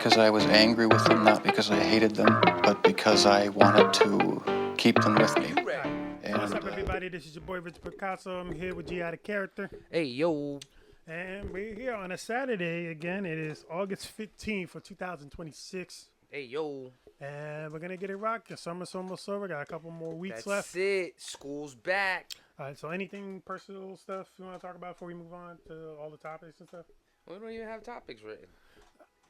because I was angry with them, not because I hated them, but because I wanted to keep them with me. And, what's up, everybody? This is your boy Rich Picasso. I'm here with G Out of Character. Hey, yo. And we're here on a Saturday again. It is August 15th for 2026. Hey, yo. And we're going to get it rocking. Summer's almost over. Got a couple more weeks left. That's it. School's back. All right, so anything personal stuff you want to talk about before we move on to all the topics and stuff? We don't even have topics written.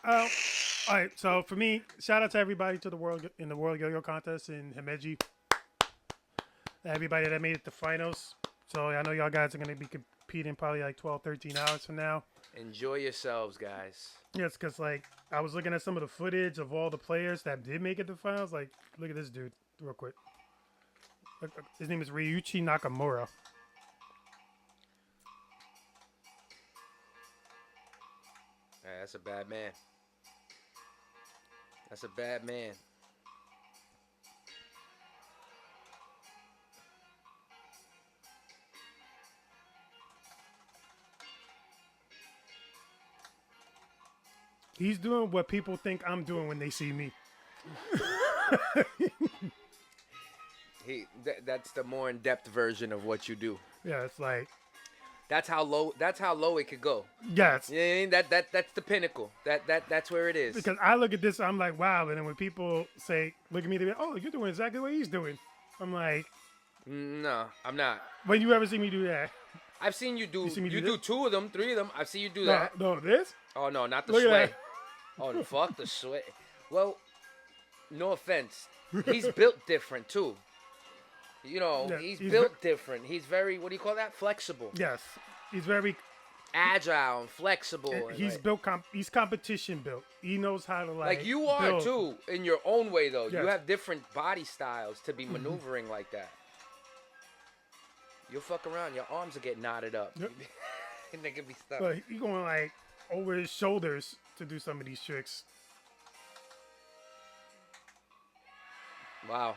All right, so for me, shout out to everybody to the world in the World Yo-Yo Contest in Himeji. Everybody that made it to finals. So I know y'all guys are going to be competing probably like 12, 13 hours from now. Enjoy yourselves, guys. Yes, because like I was looking at some of the footage of all the players that did make it to finals. Like, look at this dude real quick. Look, his name is Ryuichi Nakamura. Hey, that's a bad man. That's a bad man. He's doing what people think I'm doing when they see me. That's the more in-depth version of what you do. Yeah, it's like that's how low it could go. Yes. You know what I mean? That's the pinnacle. That's where it is. Because I look at this, I'm like, wow. And then when people say, look at me, they go, oh, you're doing exactly what he's doing. I'm like, no, I'm not. When you ever see me do that? I've seen you do. You do 2 of them, 3 of them. I've seen you do that. No, this? Oh no, not the look sweat. Oh, fuck the sweat. Well, no offense. He's built different, too. You know, yeah, he's built different. He's very, what do you call that? Flexible. Yes. He's very agile and flexible. And he's like, built, he's competition built. He knows how to, like you are, build. Too, in your own way, though. Yes. You have different body styles to be maneuvering like that. You'll fuck around. Your arms will get knotted up. Yep. And they can be stuck. But he's going, like, over his shoulders to do some of these tricks. Wow.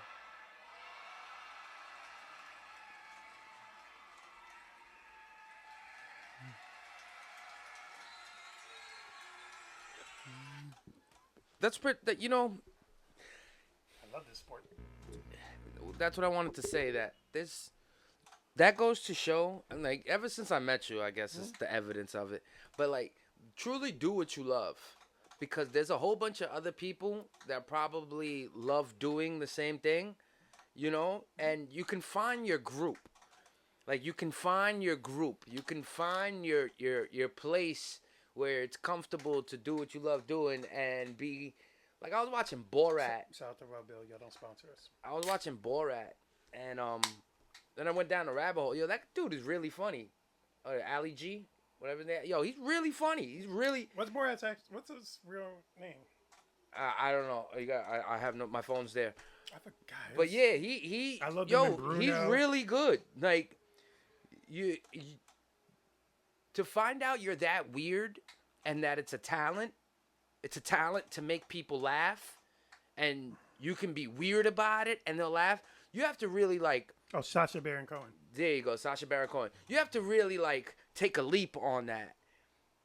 That's pretty. You know. I love this sport. That's what I wanted to say. That goes to show, and like ever since I met you, I guess it's the evidence of it. But like, truly do what you love, because there's a whole bunch of other people that probably love doing the same thing, you know. And you can find your group. Like you can find your group. You can find your place where it's comfortable to do what you love doing and be like. I was watching Borat. Shout out to Rob Bill. Y'all don't sponsor us. I was watching Borat, and then I went down the rabbit hole. Yo, that dude is really funny. Ali G, whatever that. Yo, he's really funny. He's really. What's Borat's what's his real name? I don't know. I have no. My phone's there. I forgot. But yeah, he. I love him. He's really good. Like, you to find out you're that weird and that it's a talent. It's a talent to make people laugh, and you can be weird about it and they'll laugh. You have to really like. Oh, Sacha Baron Cohen. There you go, Sacha Baron Cohen. You have to really like take a leap on that.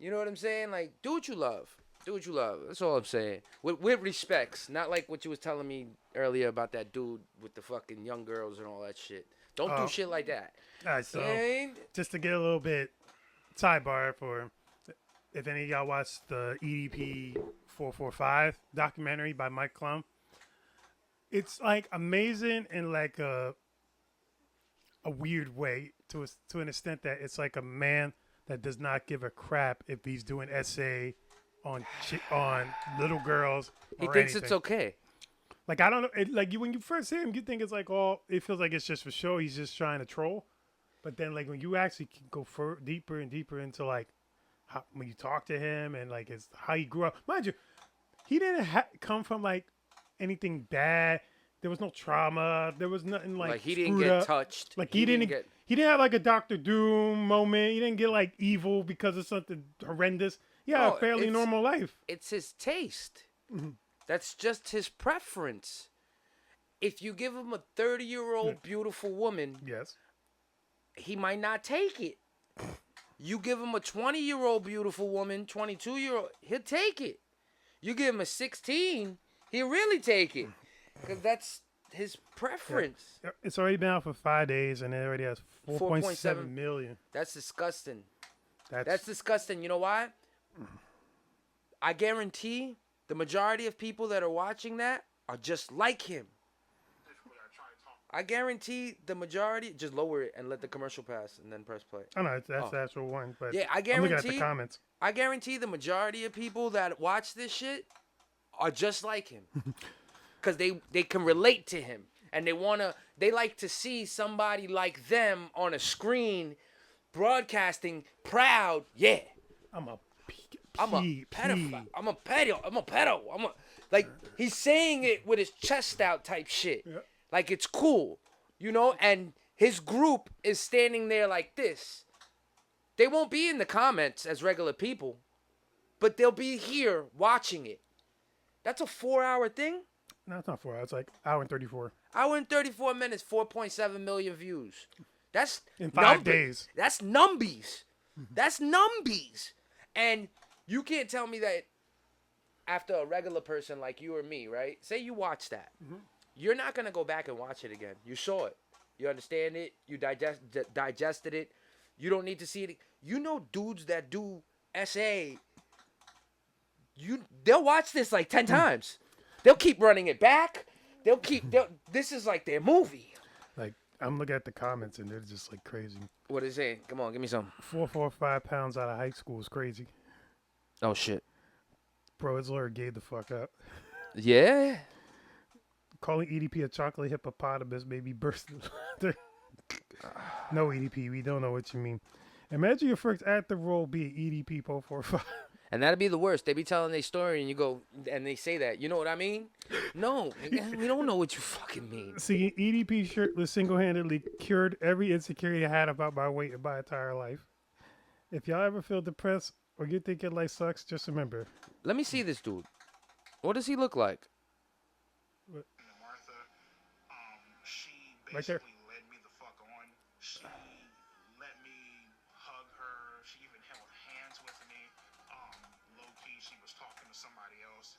You know what I'm saying? Like, do what you love. Do what you love. That's all I'm saying. With respects, not like what you was telling me earlier about that dude with the fucking young girls and all that shit. Don't do shit like that. All right, so just to get a little bit sidebar for if any of y'all watched the EDP 445 documentary by Mike Klum, it's like amazing in like a weird way to an extent that it's like a man that does not give a crap if he's doing essay on little girls. He thinks it's okay. Like I don't know, like when you first see him, you think it's like it feels like it's just for show. He's just trying to troll, but then like when you actually can go deeper and deeper into like when you talk to him and like it's how he grew up. Mind you, he didn't come from like anything bad. There was no trauma. There was nothing like he didn't get touched. Like he didn't have like a Dr. Doom moment. He didn't get like evil because of something horrendous. Yeah, a fairly normal life. It's his taste. Mm-hmm. That's just his preference. If you give him a 30-year-old beautiful woman, yes, he might not take it. You give him a 20-year-old beautiful woman, 22-year-old, he'll take it. You give him a 16, he'll really take it. Because that's his preference. Yeah. It's already been out for 5 days, and it already has 4.7 4.7 million. That's disgusting. That's That's disgusting. You know why? I guarantee the majority of people that are watching that are just like him. I guarantee the majority. Just lower it and let the commercial pass, and then press play. I know that's the actual one, but Yeah, I I'm looking at the guarantee. comments. I guarantee the majority of people that watch this shit are just like him, because they can relate to him, and they like to see somebody like them on a screen, broadcasting proud. Yeah, I'm a pedophile. I'm a pedo. Like, he's saying it with his chest out type shit. Yep. Like, it's cool, you know? And his group is standing there like this. They won't be in the comments as regular people, but they'll be here watching it. That's a 4-hour thing? No, it's not 4 hours. It's like hour and 34. Hour and 34 minutes, 4.7 million views. That's In 5 days. That's numbies. That's numbies. And you can't tell me that after a regular person like you or me, right? Say you watch that. You're not going to go back and watch it again. You saw it. You understand it. You digested it. You don't need to see it. You know dudes that do SA, they'll watch this like 10 times. They'll keep running it back. This is like their movie. Like, I'm looking at the comments, and they're just like crazy. What is it? Come on, give me some. 445 pounds out of high school is crazy. Oh, shit. Bro, his lawyer gave the fuck up. Yeah. Calling EDP a chocolate hippopotamus made me burst. No, EDP, we don't know what you mean. Imagine your first active role be an EDP 445. And that'd be the worst. They be telling their story, and you go, and they say that. You know what I mean? No, we don't know what you fucking mean. See, EDP shirtless single-handedly cured every insecurity I had about my weight in my entire life. If y'all ever feel depressed or you think your life sucks, just remember. Let me see this dude. What does he look like? Martha, she Right there. basically led me the fuck on. She let me hug her. She even held hands with me. Low key, she was talking to somebody else.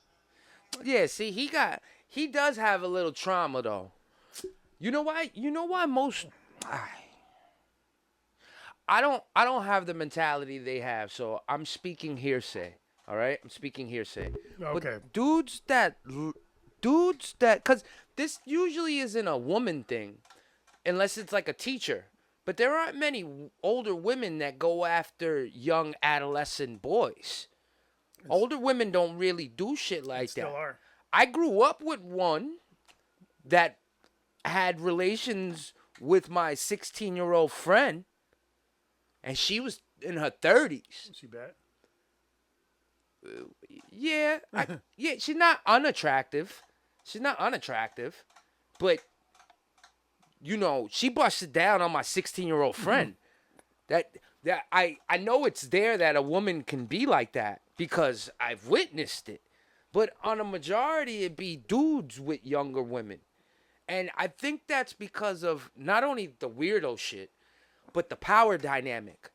Yeah, see, he does have a little trauma though. You know why? You know why most I don't have the mentality they have, so I'm speaking hearsay. All right? I'm speaking hearsay. Okay. But dudes that cuz this usually isn't a woman thing unless it's like a teacher. But there aren't many older women that go after young adolescent boys. Older women don't really do shit like that. Still are. I grew up with one that had relations with my 16-year-old friend, and she was in her 30s. She bad? Yeah, yeah, she's not unattractive. But you know, she busted down on my 16-year-old friend. that I know it's there that a woman can be like that because I've witnessed it. But on a majority, it'd be dudes with younger women. And I think that's because of not only the weirdo shit, but the power dynamic.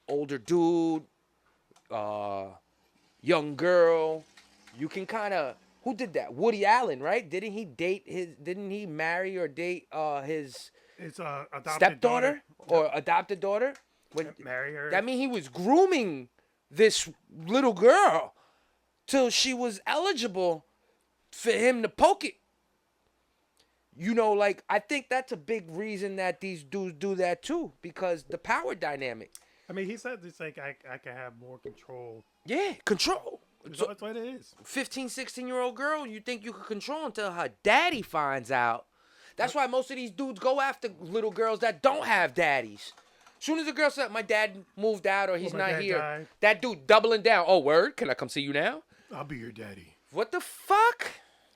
Older dude, young girl. You can kind of... Who did that? Woody Allen, right? Didn't he marry or date his adopted stepdaughter or adopted daughter? Marry her. That means he was grooming this little girl till she was eligible for him to poke it. You know, like, I think that's a big reason that these dudes do that too, because the power dynamic. I mean, he said it's like I can have more control. Yeah, control. So that's what it is. 15, 16-year-old girl, you think you can control until her daddy finds out. That's why most of these dudes go after little girls that don't have daddies. Soon as the girl said, my dad moved out or he's my not dad here, died. that dude doubling down. Oh, word? Can I come see you now? I'll be your daddy. What the fuck?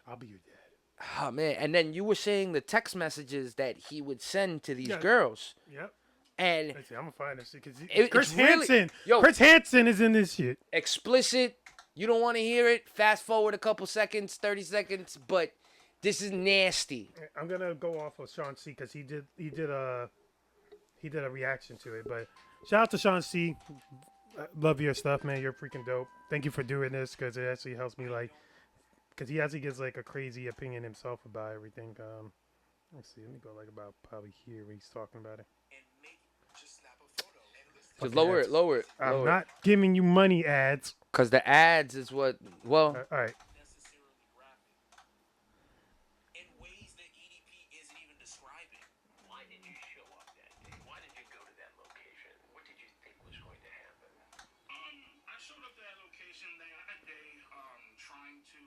I'll be your daddy. Oh, man. And then you were saying the text messages that he would send to these girls. Yep. And Let's see, I'm gonna find this shit because It's Chris really- Hansen. Yo. Chris Hansen is in this shit. explicit. You don't want to hear it. Fast forward a couple seconds, 30 seconds. But this is nasty. I'm gonna go off of Sean C because he did a reaction to it. But shout out to Sean C. love your stuff, man. You're freaking dope. Thank you for doing this because it actually helps me, like, because he actually gives like a crazy opinion himself about everything. Let's see. Let me go like about probably here when he's talking about it. Just Fucking lower ads. it, lower it. I'm lower not giving you money ads. Because the ads is what, well, All right. Necessarily graphic in ways that EDP isn't even describing. Why did you show up that day? Why did you go to that location? What did you think was going to happen? I showed up to that location that day, trying to,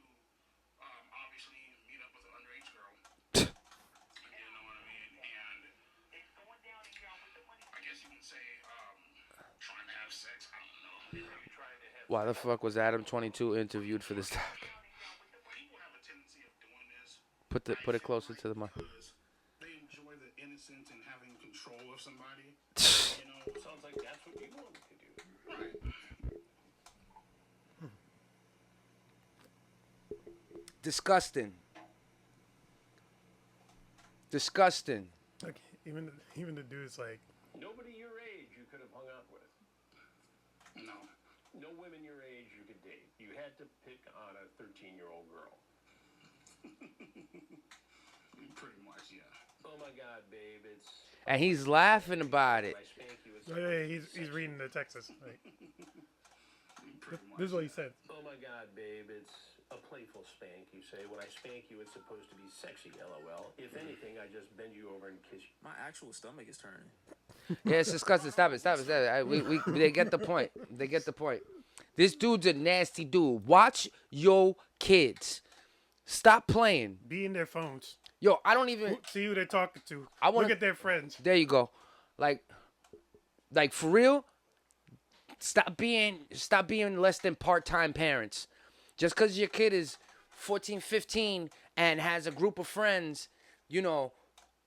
obviously meet up with an underage girl. You know what I mean? And It's going down in here with the money. I guess you can say, trying to have sex. I don't know. You're trying to have why the fuck was Adam 22 interviewed for this doc? People have a tendency of doing this Put it closer to the mic. because they enjoy the innocence and having control of somebody. You know, sounds like that's what you wanted to do. right? Disgusting. Disgusting. Like even the dude's like, Nobody your age you could have hung out with. No. No women your age you could date. You had to pick on a 13-year-old girl. Pretty much, yeah. Oh my God, babe, it's. And he's laughing about it. I spank you. It's he's reading the Texas. Like, Pretty much. this is what he said. Oh my God, babe, it's a playful spank. You say when I spank you, it's supposed to be sexy. LOL. If anything, I just bend you over and kiss you. My actual stomach is turning. Yeah, it's disgusting. Stop it. They get the point. They get the point. This dude's a nasty dude. Watch your kids. Stop playing. Be in their phones. Yo, I don't even. See who they're talking to. I wanna- Look at their friends. There you go. Like for real. Stop being less than part-time parents. Just because your kid is 14, 15 and has a group of friends, you know,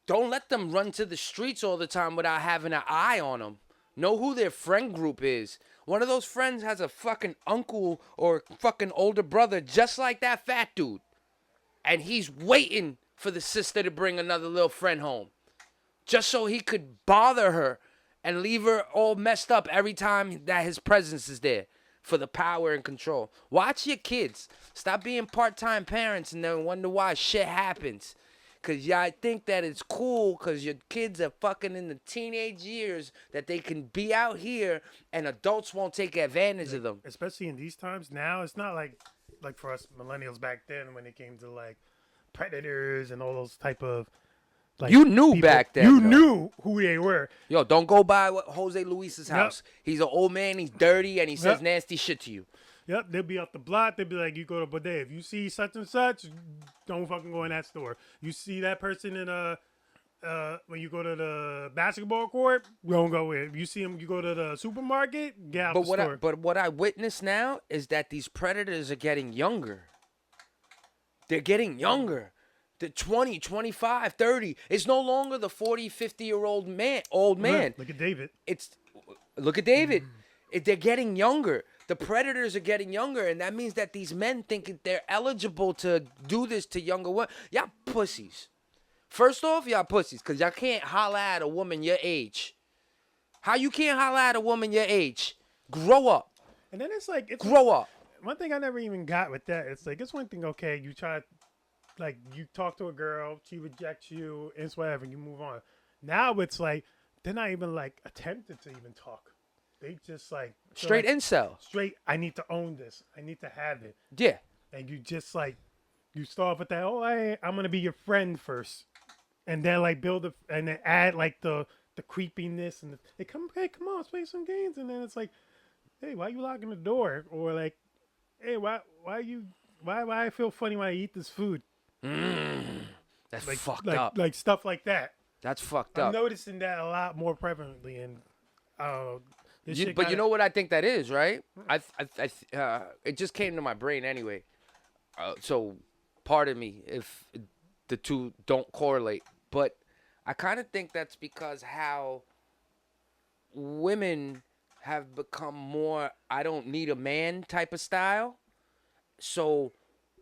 don't let them run to the streets all the time without having an eye on them. Know who their friend group is. One of those friends has a fucking uncle or fucking older brother just like that fat dude. And he's waiting for the sister to bring another little friend home. Just so he could bother her and leave her all messed up every time that his presence is there for the power and control. Watch your kids. Stop being part-time parents and then wonder why shit happens. Because y'all think that it's cool because your kids are fucking in the teenage years that they can be out here and adults won't take advantage of them. Especially in these times now, it's not like for us millennials back then when it came to like predators and all those type of like You knew people. back then, You though. knew who they were. Yo, don't go by Jose Luis's house. He's an old man, he's dirty, and he says Yep. nasty shit to you. Yep, they'll be off the block. They'll be like, you go to Bodega. If you see such and such, don't fucking go in that store. You see that person in when you go to the basketball court, don't go in. If you see him, you go to the supermarket, get out the store. But what I witness now is that these predators are getting younger. They're getting younger. The 20, 25, 30. It's no longer the 40, 50-year-old man. Look at David. Look at David. They're getting younger. The predators are getting younger, and that means that these men think that they're eligible to do this to younger women. Y'all pussies. First off, y'all pussies, because y'all can't holler at a woman your age. How you can't holler at a woman your age? Grow up. And then it's like, Grow up. one thing I never even got with that. It's like, it's one thing, okay, you try, like, you talk to a girl, she rejects you, it's whatever, you move on. Now it's like, they're not even, like, attempted to even talk. They just, like... Straight like, incel. Straight, I need to own this. I need to have it. Yeah. And you just, like, you start off with that, oh, I'm going to be your friend first. And then, like, and then add, like, the creepiness. And hey, come on, let's play some games. And then it's like, hey, why you locking the door? Or, like, hey, why I feel funny when I eat this food? That's Like, fucked like, up. Like, stuff like that. That's fucked I'm up. noticing that a lot more prevalently. And, But you know what I think that is, right? It just came to my brain anyway. So, pardon me if the two don't correlate. But I kind of think that's because how women have become more I don't need a man type of style. So,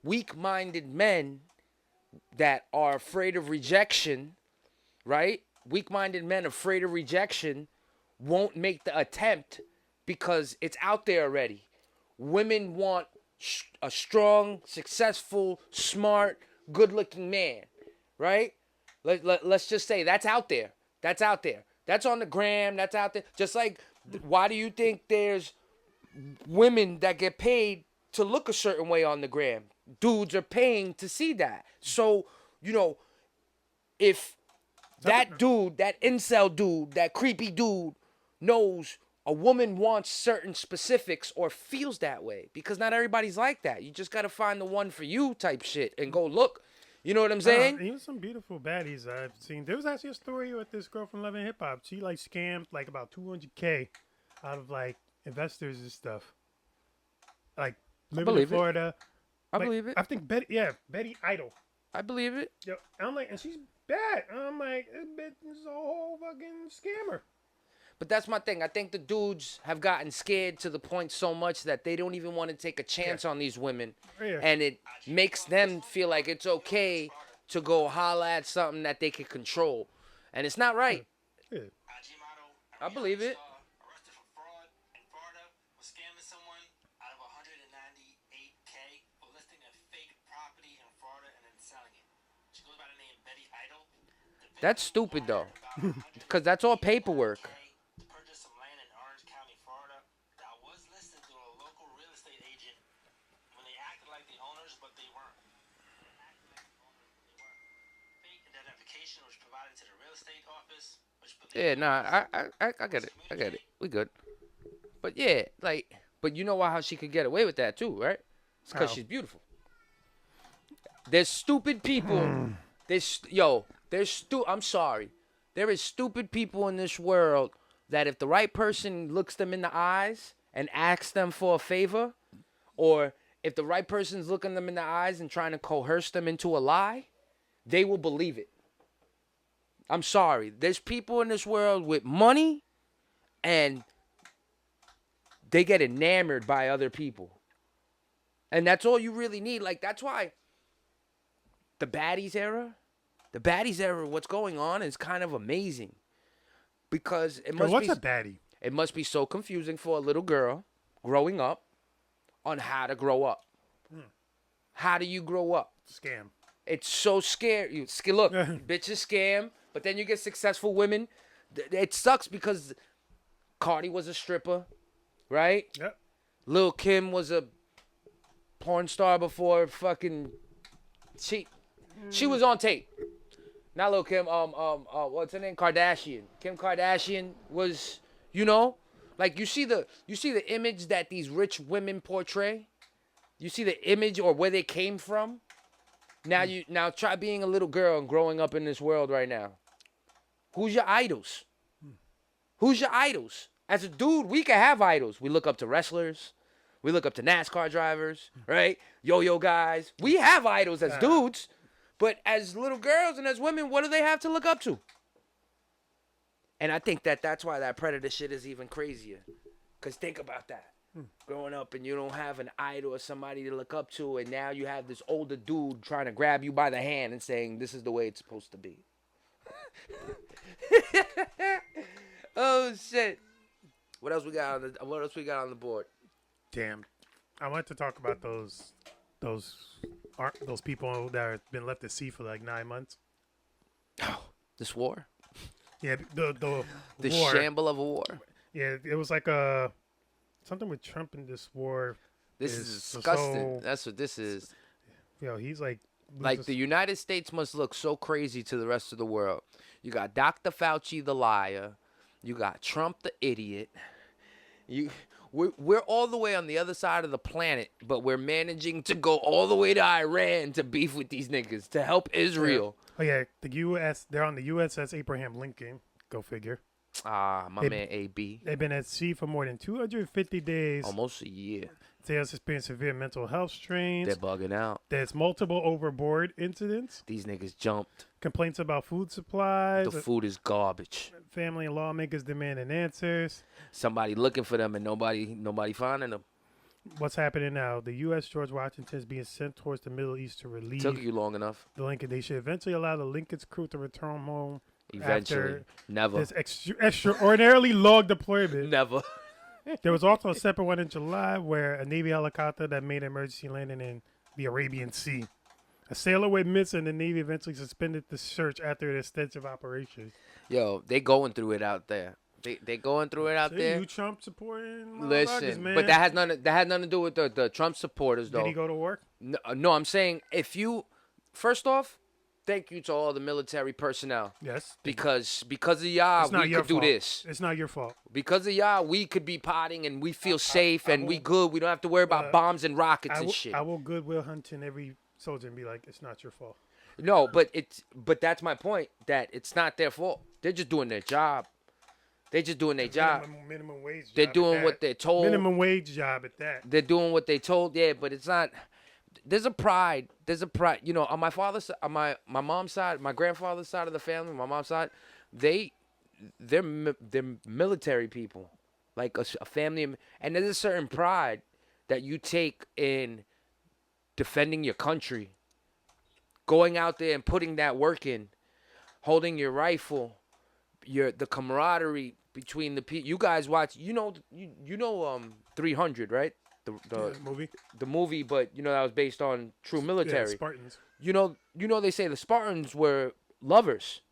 weak-minded men that are afraid of rejection, right? Weak-minded men afraid of rejection won't make the attempt because it's out there already. Women want a strong, successful, smart, good-looking man, right? Let's just say that's out there. That's out there. That's on the gram. That's out there. Just like, why do you think there's women that get paid to look a certain way on the gram? Dudes are paying to see that. So, you know, if that dude, that incel dude, that creepy dude knows a woman wants certain specifics or feels that way, because not everybody's like that. You just got to find the one for you type shit and go look. You know what I'm saying? Even some beautiful baddies I've seen. There was actually a story with this girl from Love and Hip Hop. She like scammed like about $200K out of like investors and stuff. Like living in Florida. I believe it. I think Betty Idol. I believe it. Yo, I'm like, and she's bad. I'm like, this bitch is a whole fucking scammer. But that's my thing. I think the dudes have gotten scared to the point so much that they don't even want to take a chance on these women. Yeah. And it makes them feel like it's okay to go holla at something that they can control. And it's not right. Yeah. I believe it. Arrested for fraud in Florida, was scamming someone out of $198K for listing a fake property in Florida and then selling it. She goes by the name Betty Idol. That's stupid, though. Because that's all paperwork. To purchase some land in Orange County, Florida, that was listed through a local real estate agent when they acted like the owners, but they weren't. Fake identification was provided to the real estate office, which Yeah, nah, I get it. I get it. We good. But yeah, like, but you know how she could get away with that too, right? It's because How? she's beautiful. There's stupid people. I'm sorry. There is stupid people in this world that if the right person looks them in the eyes and asks them for a favor, or if the right person's looking them in the eyes and trying to coerce them into a lie, they will believe it. I'm sorry. There's people in this world with money and they get enamored by other people. And that's all you really need. Like, that's why the baddies era, what's going on is kind of amazing. Because it must What's a baddie? It must be so confusing for a little girl growing up on how to grow up. How do you grow up? Scam. It's so scary. Look, bitches scam, but then you get successful women. It sucks because Cardi was a stripper, right? Yep. Lil' Kim was a porn star before fucking she was on tape. Not Lil' Kim, what's her name? Kardashian. Kim Kardashian was, you know, like you see the image that these rich women portray. You see the image or where they came from. Now try being a little girl and growing up in this world right now. Who's your idols? Who's your idols? As a dude, we can have idols. We look up to wrestlers. We look up to NASCAR drivers, right? Yo-yo guys. We have idols as dudes. But as little girls and as women, what do they have to look up to? And I think that's why that predator shit is even crazier. Because think about that. Growing up and you don't have an idol or somebody to look up to, and now you have this older dude trying to grab you by the hand and saying, this is the way it's supposed to be. Oh, shit. What else we got on the board? Damn. I want to talk about those people that have been left at sea for like 9 months. Oh, this war? Yeah, the war. Shamble of a war. Yeah, it was like something with Trump in this war. This is disgusting. That's what this is. He's like the United States must look so crazy to the rest of the world. You got Dr. Fauci the liar. You got Trump the idiot. We're all the way on the other side of the planet, but we're managing to go all the way to Iran to beef with these niggas, to help Israel. Oh, yeah. The U.S., they're on the USS Abraham Lincoln. Go figure. Man AB. They've been at sea for more than 250 days. Almost a year. They have experienced severe mental health strains. They're bugging out. There's multiple overboard incidents. These niggas jumped. Complaints about food supplies. The food is garbage. Family and lawmakers demanding answers. Somebody looking for them and nobody finding them. What's happening now? The U.S. George Washington is being sent towards the Middle East to relieve. Took you long enough. The Lincoln. They should eventually allow the Lincoln's crew to return home. Eventually. After Never. this extraordinarily long deployment. Never. There was also a separate one in July where a Navy helicopter that made an emergency landing in the Arabian Sea. A sailor went missing, and the Navy eventually suspended the search after an extensive operation. Yo, they going through it out there. They going through it out there. You Trump supporting motherfuckers, Listen, man. but that has nothing to do with the Trump supporters, though. Did he go to work? No, I'm saying first off, thank you to all the military personnel. Yes. Because of y'all, we could do this. It's not your fault. Because of y'all, we could be potting and we feel safe and we good. We don't have to worry about bombs and rockets and shit. I will Goodwill Hunting every soldier and be like, it's not your fault. No, but that's my point. That it's not their fault. They're just doing their job. They're just doing their job. Minimum wage job. They're doing what they're told. Minimum wage job at that. They're doing what they told. Yeah, but it's not. There's a pride. You know, on my father's side, on my mom's side, my grandfather's side of the family, my mom's side, they're military people, like a family, and there's a certain pride that you take in defending your country, going out there and putting that work in, holding your rifle, the camaraderie between the people. You guys watch, you know 300, right? The movie. The movie, but you know that was based on true military. Yeah, Spartans. You know they say the Spartans were lovers.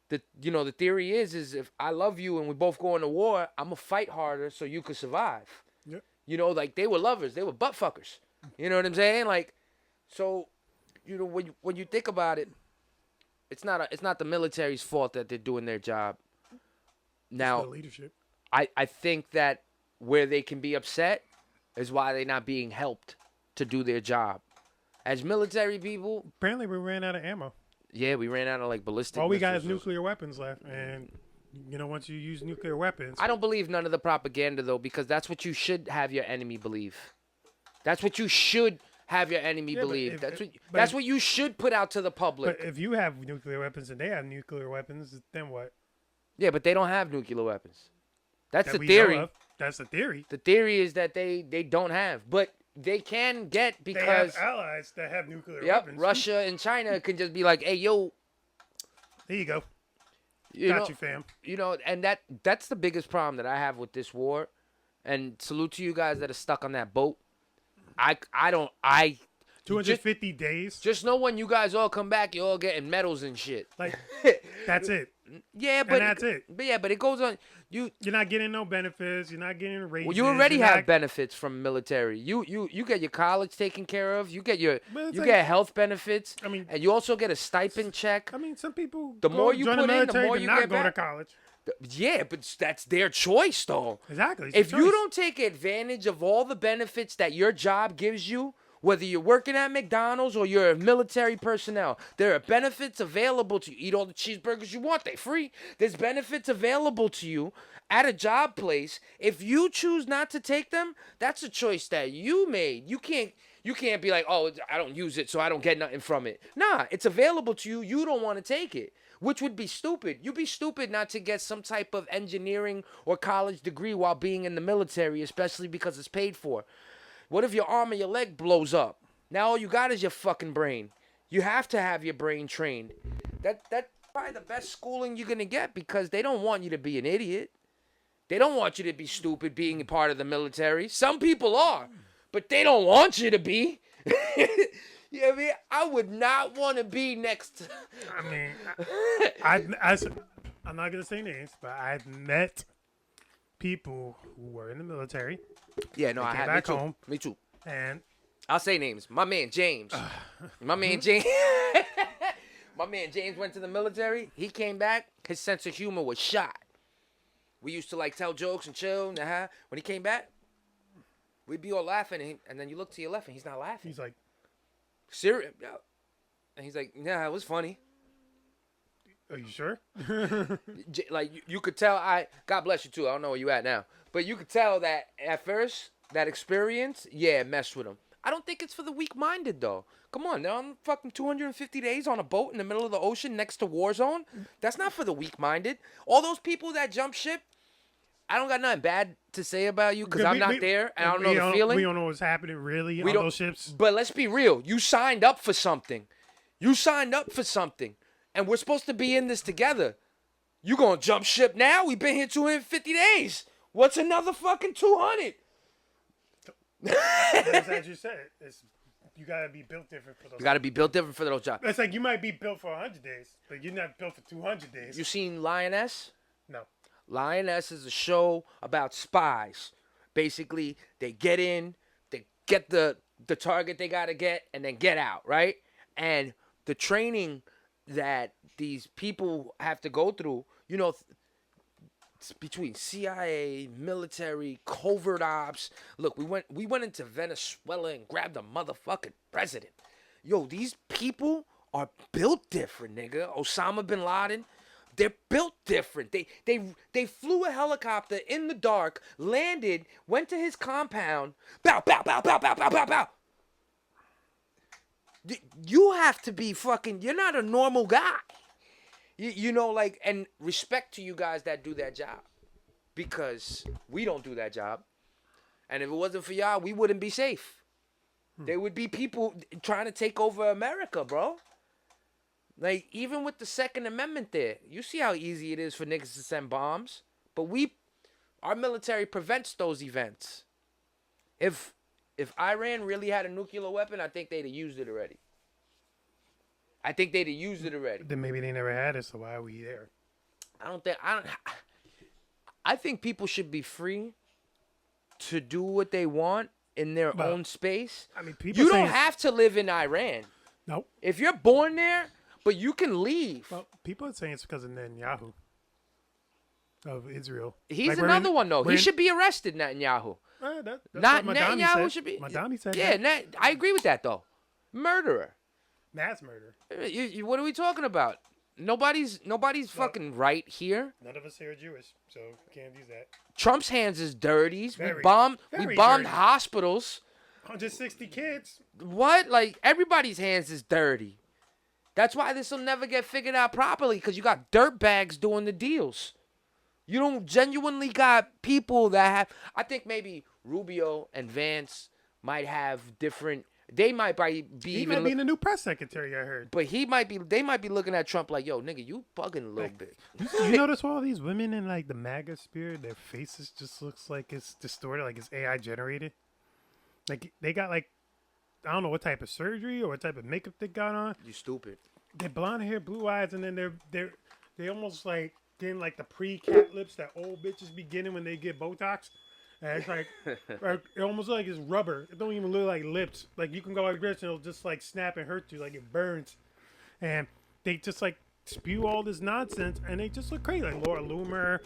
The theory is if I love you and we both go into war, I'm gonna fight harder so you could survive. Yep. You know, like they were lovers, they were butt fuckers. You know what I'm saying? Like, so, you know, when you think about it, it's not the military's fault that they're doing their job. Now, It's the leadership. I think that where they can be upset is why they're not being helped to do their job. As military people, Apparently, we ran out of ammo. yeah, we ran out of like ballistic. All we got is missiles. nuclear weapons left, and you know, once you use nuclear weapons, I don't believe none of the propaganda though, because that's what you should have your enemy believe. That's what you should have your enemy Yeah, but believe. if- That's what you should put out to the public. but if you have nuclear weapons and they have nuclear weapons, then what? Yeah, but they don't have nuclear weapons. That's That the we know theory. of. That's the theory. The theory is that they don't have, but they can get They because have allies that have nuclear yep, weapons. Russia and China can just be like, hey, yo, There you go. you Got know, you, fam. you know, and that's the biggest problem that I have with this war. And salute to you guys that are stuck on that boat. I 250 days. just know when you guys all come back, you're all getting medals and shit. Like, that's it. Yeah, but that's it. But yeah, but it goes on. You're not getting no benefits. You're not getting raises. Well, you already you're have not- benefits from military. You get your college taken care of. You get But it's you like- get health benefits. I mean- and you also get a stipend check. I mean, some people The more you join put the in, the military more to you not get go to back. college. Yeah, but that's their choice, though. Exactly. It's If a you choice. don't take advantage of all the benefits that your job gives you, whether you're working at McDonald's or you're a military personnel, there are benefits available to you. Eat all the cheeseburgers you want, they're free. There's benefits available to you at a job place. If you choose not to take them, that's a choice that you made. You can't be like, oh, I don't use it, so I don't get nothing from it. Nah, it's available to you. You don't want to take it, which would be stupid. You'd be stupid not to get some type of engineering or college degree while being in the military, especially because it's paid for. What if your arm or your leg blows up? Now all you got is your fucking brain. You have to have your brain trained. That's probably the best schooling you're going to get because they don't want you to be an idiot. They don't want you to be stupid being a part of the military. Some people are, but they don't want you to be. You know what I mean? I would not want to be next to... I mean, I'm not gonna say names, but I've met people who were in the military, Yeah, no, I came had back me too. home. Me too. and I'll say names. My man James. My man James. My man James went to the military. He came back. His sense of humor was shot. We used to like tell jokes and chill. When he came back, we'd be all laughing, and then you look to your left, and he's not laughing. he's like, Serious. And he's like, "Yeah, it was funny." "Are you sure?" Like you could tell. God bless you too. I don't know where you at now, but you could tell that at first that experience, yeah, messed with him. I don't think it's for the weak-minded though. Come on, they're on fucking 250 days on a boat in the middle of the ocean next to war zone. That's not for the weak-minded. All those people that jump ship, I don't got nothing bad to say about you because I'm not there and I don't know the feeling. We don't know what's happening really We on don't- those ships. But let's be real. You signed up for something. You signed up for something. And we're supposed to be in this together. You gonna jump ship now? We've been here 250 days. What's another fucking 200? As you said, you gotta be built different for those. You got to be built different for those jobs. It's like you might be built for 100 days, but you're not built for 200 days. You seen Lioness? No. Lioness is a show about spies. Basically, they get in, they get the target they got to get, and then get out, right? And the training that these people have to go through, you know, it's between CIA, military, covert ops. Look, we went into Venezuela and grabbed the motherfucking president. Yo, these people are built different, nigga. Osama bin Laden, they're built different. They flew a helicopter in the dark, landed, went to his compound, bow, bow, bow, bow, bow, bow, bow, bow. You have to be fucking, you're not a normal guy. You know, like, and respect to you guys that do that job. Because we don't do that job. And if it wasn't for y'all, we wouldn't be safe. There would be people trying to take over America, bro. Like, even with the Second Amendment there, you see how easy it is for niggas to send bombs. But our military prevents those events. If Iran really had a nuclear weapon, I think they'd have used it already. Then maybe they never had it, so why are we there? I think people should be free to do what they want in their own space. I mean, people you don't have to live in Iran. Nope. If you're born there, but you can leave. Well, people are saying it's because of Netanyahu of Israel. He's another one, though. He should be arrested, Netanyahu. That's Not what Madani Netanyahu said. should be. Madani said yeah, that. I agree with that, though. Murderer. Mass murder. What are we talking about? Nobody's fucking right here. None of us here are Jewish, so can't use that. Trump's hands is dirty. Very we bombed dirty. hospitals. 160 kids. What? Like, everybody's hands is dirty. That's why this will never get figured out properly, because you got dirtbags doing the deals. You don't genuinely got people that have... I think maybe Rubio and Vance might have different... They might be He might be the new press secretary, I heard. But they might be looking at Trump like, yo, nigga, you bugging a little bit. You notice all these women in, like, the MAGA spirit, their faces just looks like it's distorted, like it's AI generated? Like, they got, like, I don't know what type of surgery or what type of makeup they got on. You stupid. They're blonde hair, blue eyes, and then they almost, like, getting, like, the pre-cat lips that old bitches be getting when they get Botox. And it's like, it almost like it's rubber. It don't even look like lips. Like, you can go like this and it'll just like snap and hurt you, like it burns. And they just like spew all this nonsense and they just look crazy. Like Laura Loomer,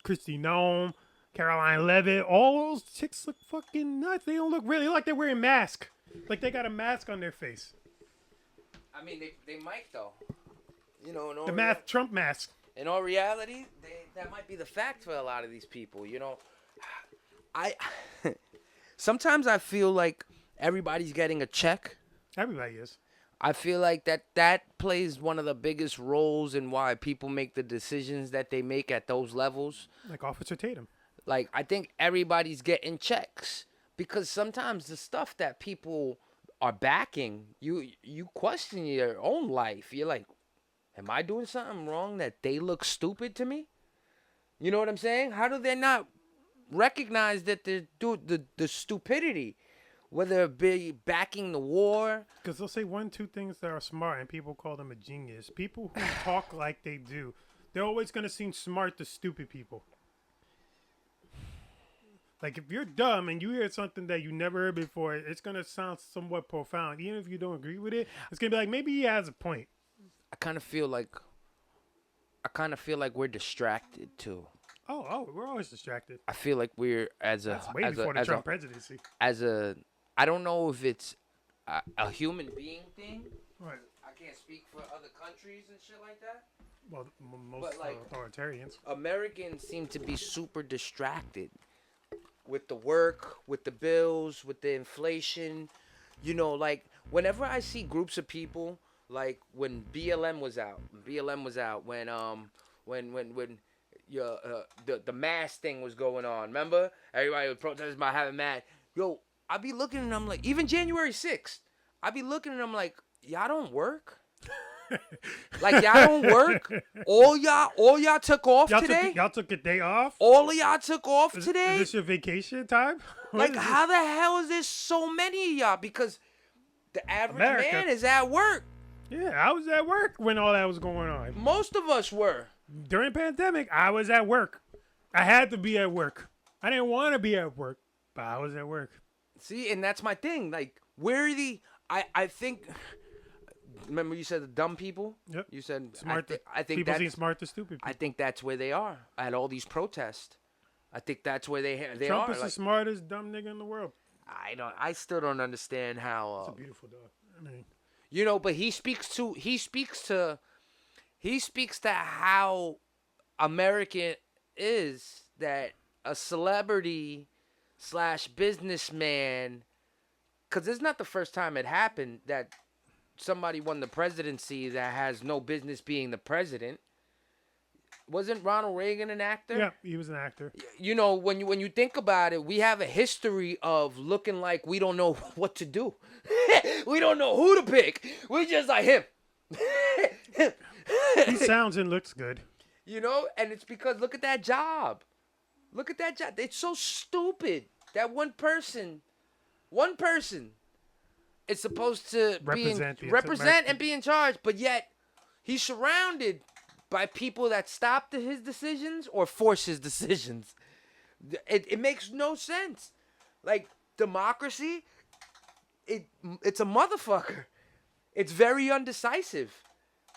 Kristi Noem, Caroline Levitt, all those chicks look fucking nuts. They don't look really like they're wearing masks. Like they got a mask on their face. I mean, they might though. You know, Trump mask. In all reality, that might be the fact for a lot of these people. You know. Sometimes I feel like everybody's getting a check. Everybody is. I feel like that plays one of the biggest roles in why people make the decisions that they make at those levels. Like Officer Tatum. Like, I think everybody's getting checks because sometimes the stuff that people are backing, you question your own life. You're like, am I doing something wrong that they look stupid to me? You know what I'm saying? How do they not recognize that the stupidity, whether it be backing the war? Because they'll say 1-2 things that are smart and people call them a genius. People who talk like they do, they're always going to seem smart to stupid people. Like, if you're dumb and you hear something that you never heard before, it's going to sound somewhat profound. Even if you don't agree with it, it's going to be like, maybe he has a point. I kind of feel like we're distracted too. Oh, we're always distracted. I feel like we're That's way before the Trump presidency. I don't know if it's a human being thing. Right. I can't speak for other countries and shit like that. Well, most authoritarians. Americans seem to be super distracted with the work, with the bills, with the inflation. You know, like, whenever I see groups of people, like when BLM was out, when the mask thing was going on. Remember? Everybody was protesting about having mask. Yo, I be looking and I'm like, even January 6th, I be looking and I'm like, y'all don't work? Like y'all don't work. All y'all took off today. Y'all took a day off. All of y'all took off Is today. this your vacation time? What Like is this? how the hell is there so many of y'all? Because the average America. man is at work. Yeah, I was at work when all that was going on. Most of us were. During pandemic, I was at work. I had to be at work. I didn't want to be at work, but I was at work. See, and that's my thing. Like, where are the? I think. Remember, you said the dumb people. Yep. You said Smart. I think people that's. seem smart to stupid. I think that's where they are at all these protests. I think that's where they Trump are. is Like, the smartest dumb nigga in the world. I still don't understand how. It's a beautiful dog. I mean, You know, but he speaks to how American is, that a celebrity / businessman, because it's not the first time it happened that somebody won the presidency that has no business being the president. Wasn't Ronald Reagan an actor? yeah, he was an actor. You know, when you think about it, we have a history of looking like we don't know what to do. We don't know who to pick. We just like him. He sounds and looks good. You know, and it's because look at that job. Look at that job. It's so stupid that one person is supposed to represent and be in charge, but yet he's surrounded by people that stop his decisions or force his decisions. It makes no sense. Like, democracy, it's a motherfucker. It's very undecisive.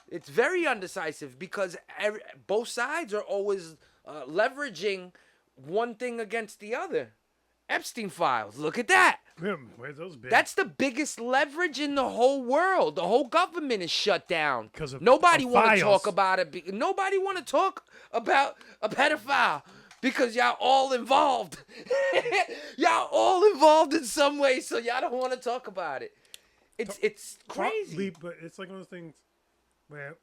It's very undecisive because both sides are always leveraging one thing against the other. Epstein files. Look at that. Where's those been? That's the biggest leverage in the whole world. The whole government is shut down. Nobody want to talk about it. Nobody want to talk about a pedophile because y'all all involved. Y'all all involved in some way, so y'all don't want to talk about it. It's crazy. But it's like one of those things where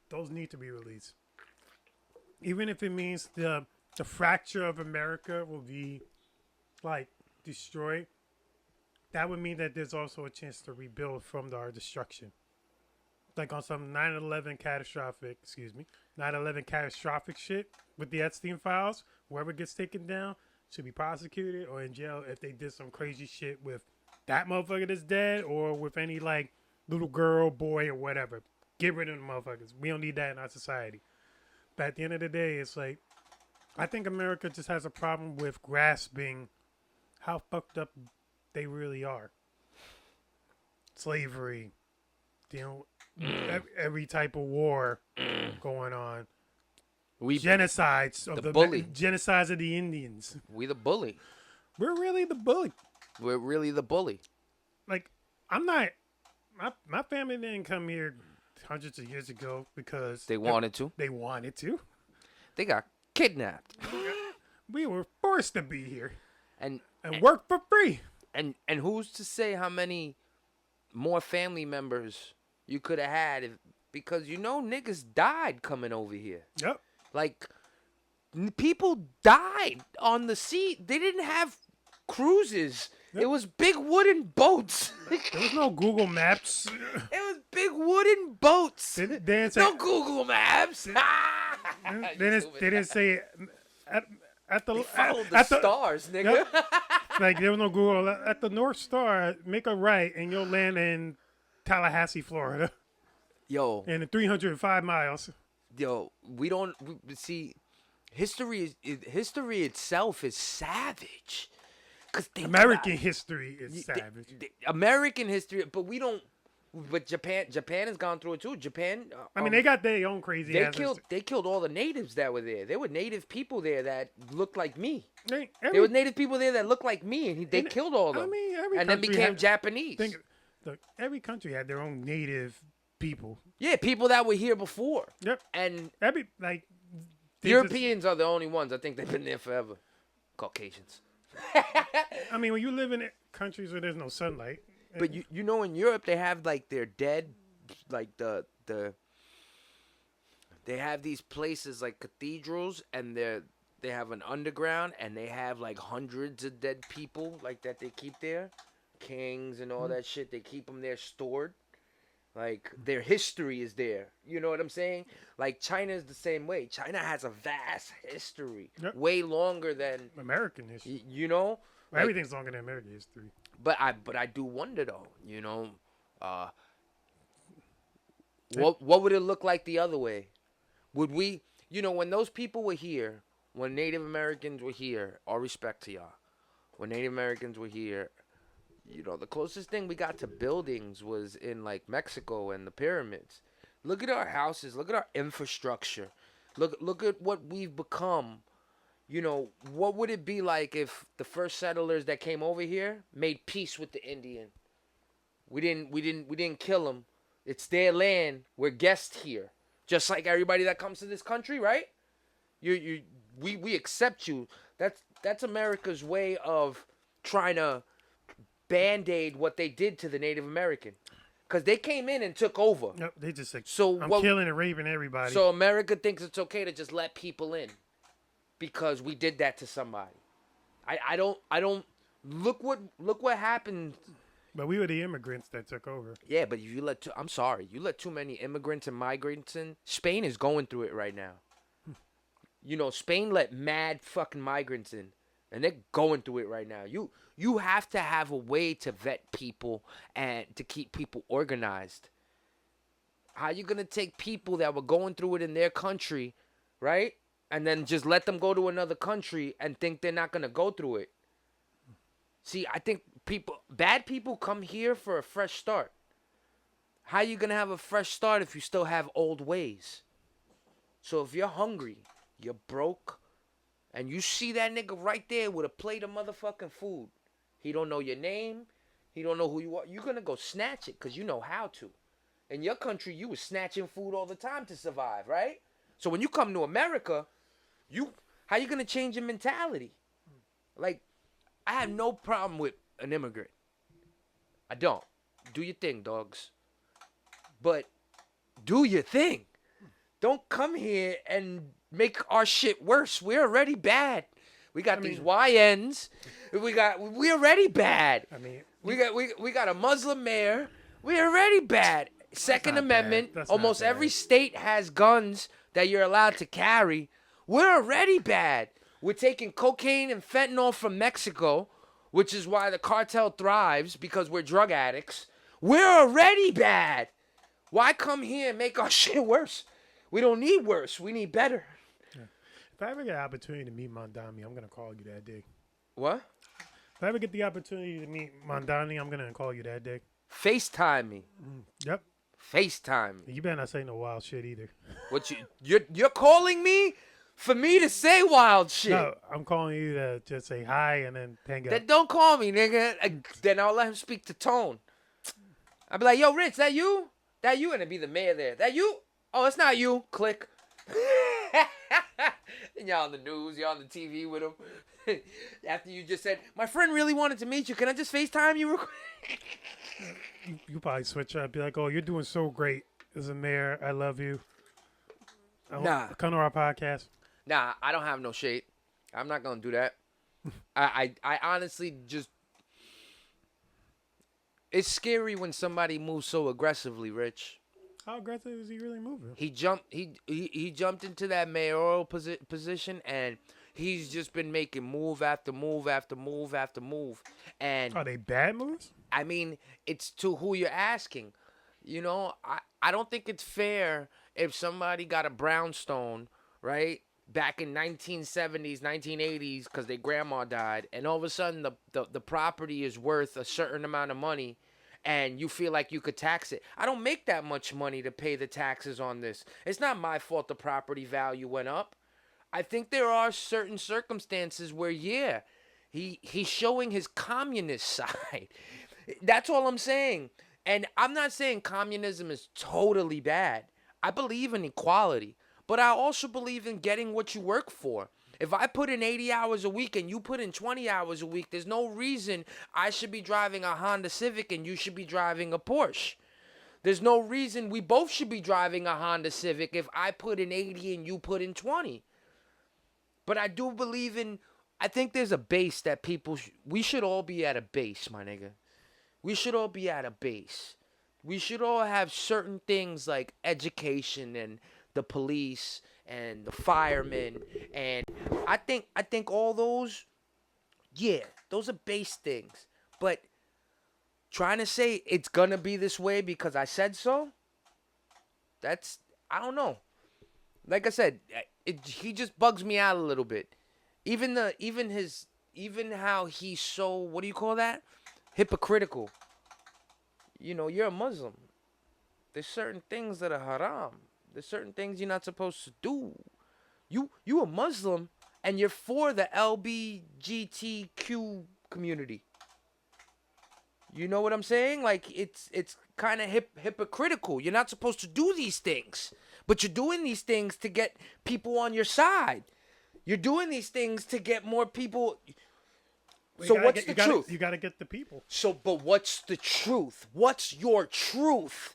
those need to be released. Even if it means the fracture of America will be like destroyed, that would mean that there's also a chance to rebuild from our destruction. Like on some 9/11 catastrophic shit with the Epstein files, whoever gets taken down should be prosecuted or in jail if they did some crazy shit with that motherfucker that's dead or with any like little girl, boy, or whatever. Get rid of the motherfuckers. We don't need that in our society. But at the end of the day, it's like, I think America just has a problem with grasping how fucked up they really are. Slavery, every type of war going on. Genocides of genocides of the Indians. We the bully. We're really the bully. We're really the bully. Like, I'm not. My family didn't come here hundreds of years ago because they wanted to. They wanted to. They got kidnapped. We were forced to be here and work for free. And who's to say how many more family members you could have had because niggas died coming over here. Yep. Like, people died on the sea. They didn't have cruises. Yep. It was big wooden boats. There was no Google Maps. It was big wooden boats. They didn't say, no Google Maps. They didn't say at the stars, nigga. Yep. Like, there was no Google. At the North Star, make a right and you'll land in Tallahassee, Florida. Yo. And 305 miles. Yo, we see, history itself is savage. American history is savage. American history, but we don't. But Japan has gone through it too. Japan. I mean, they got their own crazy. They killed all the natives that were there. There were native people there that looked like me. There were native people there that looked like me, and they killed all of them. I mean, and then became Japanese. Look, every country had their own native people. Yeah, people that were here before. Yep. And Europeans are the only ones. I think they've been there forever. Caucasians. I mean, when you live in countries where there's no sunlight. But you know, in Europe they have like their dead, like they have these places like cathedrals, and they have an underground, and they have like hundreds of dead people like that they keep there, kings and all that shit. They keep them there stored. Like their history is there. You know what I'm saying? Like China is the same way. China has a vast history, Yep. way longer than American history. you know. Like, Everything's longer than American history. but I do wonder though. You know, uh, what would it look like the other way? Would we? You know, when those people were here, when Native Americans were here, all respect to y'all. When Native Americans were here, you know, the closest thing we got to buildings was in like Mexico and the pyramids. Look at our houses. Look at our infrastructure. Look at what we've become. You know, what would it be like if the first settlers that came over here made peace with the Indian? We didn't kill them. It's their land. We're guests here, just like everybody that comes to this country, right? We accept you. That's America's way of trying to band-aid what they did to the Native American, because they came in and took over. Nope, they just like, So I'm what- killing and raping everybody. So America thinks it's okay to just let people in because we did that to somebody. I don't look what happened. But we were the immigrants that took over. Yeah, but you I'm sorry, you let too many immigrants and migrants in. Spain is going through it right now. You know, Spain let mad fucking migrants in, and they're going through it right now. You have to have a way to vet people and to keep people organized. How you gonna take people that were going through it in their country, right, and then just let them go to another country and think they're not gonna go through it? See, I think bad people come here for a fresh start. How you gonna have a fresh start if you still have old ways? So if you're hungry, you're broke, and you see that nigga right there with a plate of motherfucking food, he don't know your name, he don't know who you are, you're gonna go snatch it because you know how to. In your country, you was snatching food all the time to survive, right? So when you come to America, how you gonna change your mentality? Like, I have no problem with an immigrant. I don't. Do your thing, dogs. But do your thing. Don't come here and make our shit worse. We're already bad. We got these YNs. We're already bad. I mean, We got a Muslim mayor. We're already bad. Second not Amendment. bad. That's not Almost bad. every state has guns that you're allowed to carry. We're already bad. We're taking cocaine and fentanyl from Mexico, which is why the cartel thrives, because we're drug addicts. We're already bad. Why come here and make our shit worse? We don't need worse. We need better. if I ever get an opportunity to meet Mondani, I'm gonna call you that day. What? If I ever get the opportunity to meet Mondani, I'm gonna call you that day. FaceTime me. Yep. FaceTime me. You better not say no wild shit either. What you're calling me for me to say wild shit? No, I'm calling you to just say hi and then hang up. Then don't call me, nigga. Then I'll let him speak to Tone. I'll be like, yo, Rich, that you? That you? And it'd be the mayor there. That you? Oh, it's not you. Click. And y'all on the news, y'all on the TV with him. After you just said, my friend really wanted to meet you. Can I just FaceTime you real quick? You probably switch up. Be like, oh, you're doing so great as a mayor. I love you. Nah. Come to our podcast. Nah, I don't have no shade. I'm not gonna do that. I honestly just, it's scary when somebody moves so aggressively, Rich. How aggressive is he really moving? He jumped into that mayoral position, and he's just been making move after move after move after move. And Are they bad moves? I mean, it's to who you're asking. You know, I don't think it's fair if somebody got a brownstone, right, back in 1970s, 1980s, because their grandma died, and all of a sudden the property is worth a certain amount of money, and you feel like you could tax it. I don't make that much money to pay the taxes on this. It's not my fault the property value went up. I think there are certain circumstances where, yeah, he's showing his communist side. That's all I'm saying. And I'm not saying communism is totally bad. I believe in equality. But I also believe in getting what you work for. If I put in 80 hours a week and you put in 20 hours a week, there's no reason I should be driving a Honda Civic and you should be driving a Porsche. There's no reason we both should be driving a Honda Civic if I put in 80 and you put in 20. But I do believe in, I think there's a base that people, we should all be at a base, my nigga. We should all be at a base. We should all have certain things like education and the police and the firemen, and I think all those, yeah, those are base things. But trying to say it's gonna be this way because I said so, that's, I don't know. Like I said, he just bugs me out a little bit. Even how he's so, what do you call that? Hypocritical. You know, you're a Muslim. There's certain things that are haram. There's certain things you're not supposed to do. You a Muslim and you're for the LBGTQ community. You know what I'm saying? Like, it's kind of hypocritical. You're not supposed to do these things, but you're doing these things to get people on your side. You're doing these things to get more people. So what's the truth? You got to get the people. So, but what's the truth? What's your truth?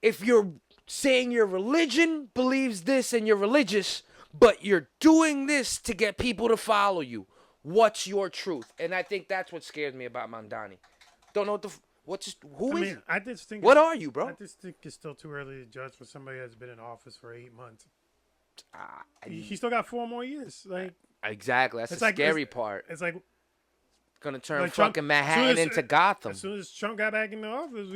If you're saying your religion believes this and you're religious, but you're doing this to get people to follow you, what's your truth? And I think that's what scares me about Mandani. Don't know I just think. What are you, bro? I just think it's still too early to judge for somebody that's been in office for 8 months. He still got 4 more years. Like, exactly. That's the scary part. It's like gonna turn like fucking Trump, Manhattan into Gotham. As soon as Trump got back in the office,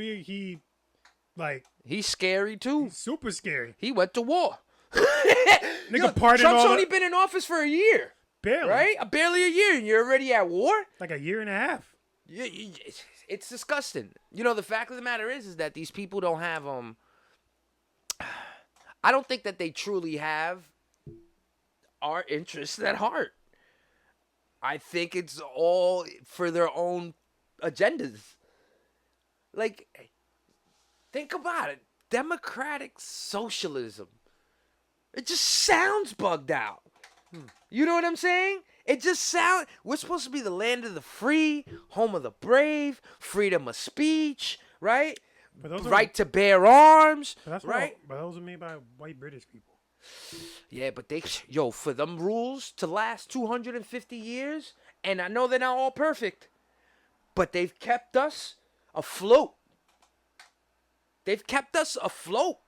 he's scary too. He's super scary. He went to war. Nigga, pardon Trump's all only been in office for a year. Barely. Right? Barely a year, and you're already at war? Like a year and a half. It's disgusting. You know, the fact of the matter is that these people don't have, I don't think that they truly have our interests at heart. I think it's all for their own agendas. Like, think about it. Democratic socialism. It just sounds bugged out. You know what I'm saying? It just sounds... We're supposed to be the land of the free, home of the brave, freedom of speech, right? Right to bear arms, right? But those are made by white British people. Yeah, but for them rules to last 250 years, and I know they're not all perfect, but they've kept us afloat. They've kept us afloat.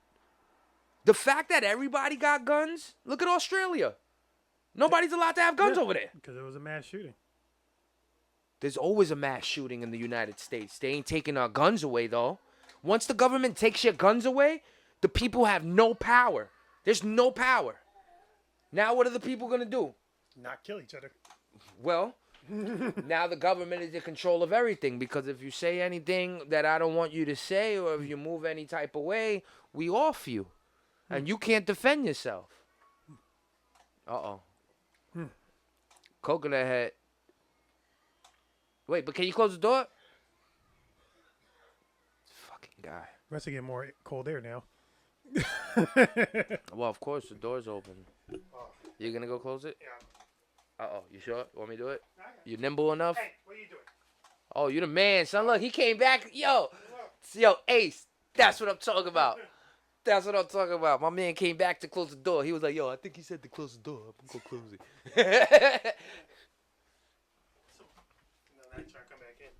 The fact that everybody got guns, look at Australia. Nobody's allowed to have guns over there. Because it was a mass shooting. There's always a mass shooting in the United States. They ain't taking our guns away, though. Once the government takes your guns away, the people have no power. There's no power. Now what are the people going to do? Not kill each other. Well, now the government is in control of everything, because if you say anything that I don't want you to say, or if you move any type of way, we off you. And you can't defend yourself. Uh-oh. Coconut head. Wait, but can you close the door? Fucking guy. Rest get more cold air now. Well, of course, the door's open. You gonna go close it? Yeah. Uh-oh. You sure? Want me to do it? You nimble enough? Hey, what are you doing? Oh, you the man, son. Look, he came back. Yo, Ace. That's what I'm talking about. That's what I'm talking about. My man came back to close the door. He was like, yo, I think he said to close the door. I'm going to close it. And then I try to come back in.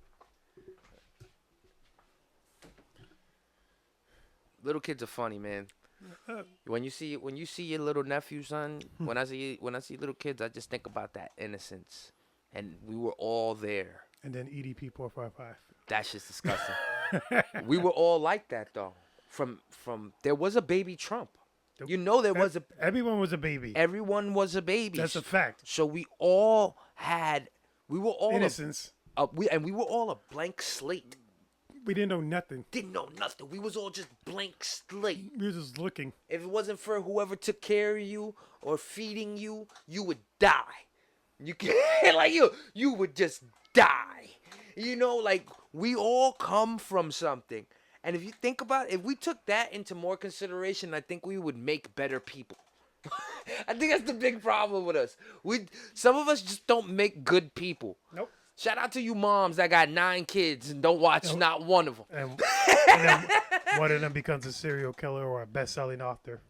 Little kids are funny, man. When you see your little nephew, son, when I see little kids, I just think about that innocence. And we were all there. And then EDP 455. That's just disgusting. We were all like that, though. From there was a baby Trump. You know there was a... Everyone was a baby. Everyone was a baby. That's a fact. So we were all... Innocence. We were all a blank slate. We didn't know nothing. Didn't know nothing. We was all just blank slate. We were just looking. If it wasn't for whoever took care of you or feeding you, you would die. You can't... Like, you would just die. You know, like, we all come from something. And if you think about it, if we took that into more consideration, I think we would make better people. I think that's the big problem with us. Some of us just don't make good people. Nope. Shout out to you moms that got 9 kids and don't watch not one of them. And then one of them becomes a serial killer or a best-selling author.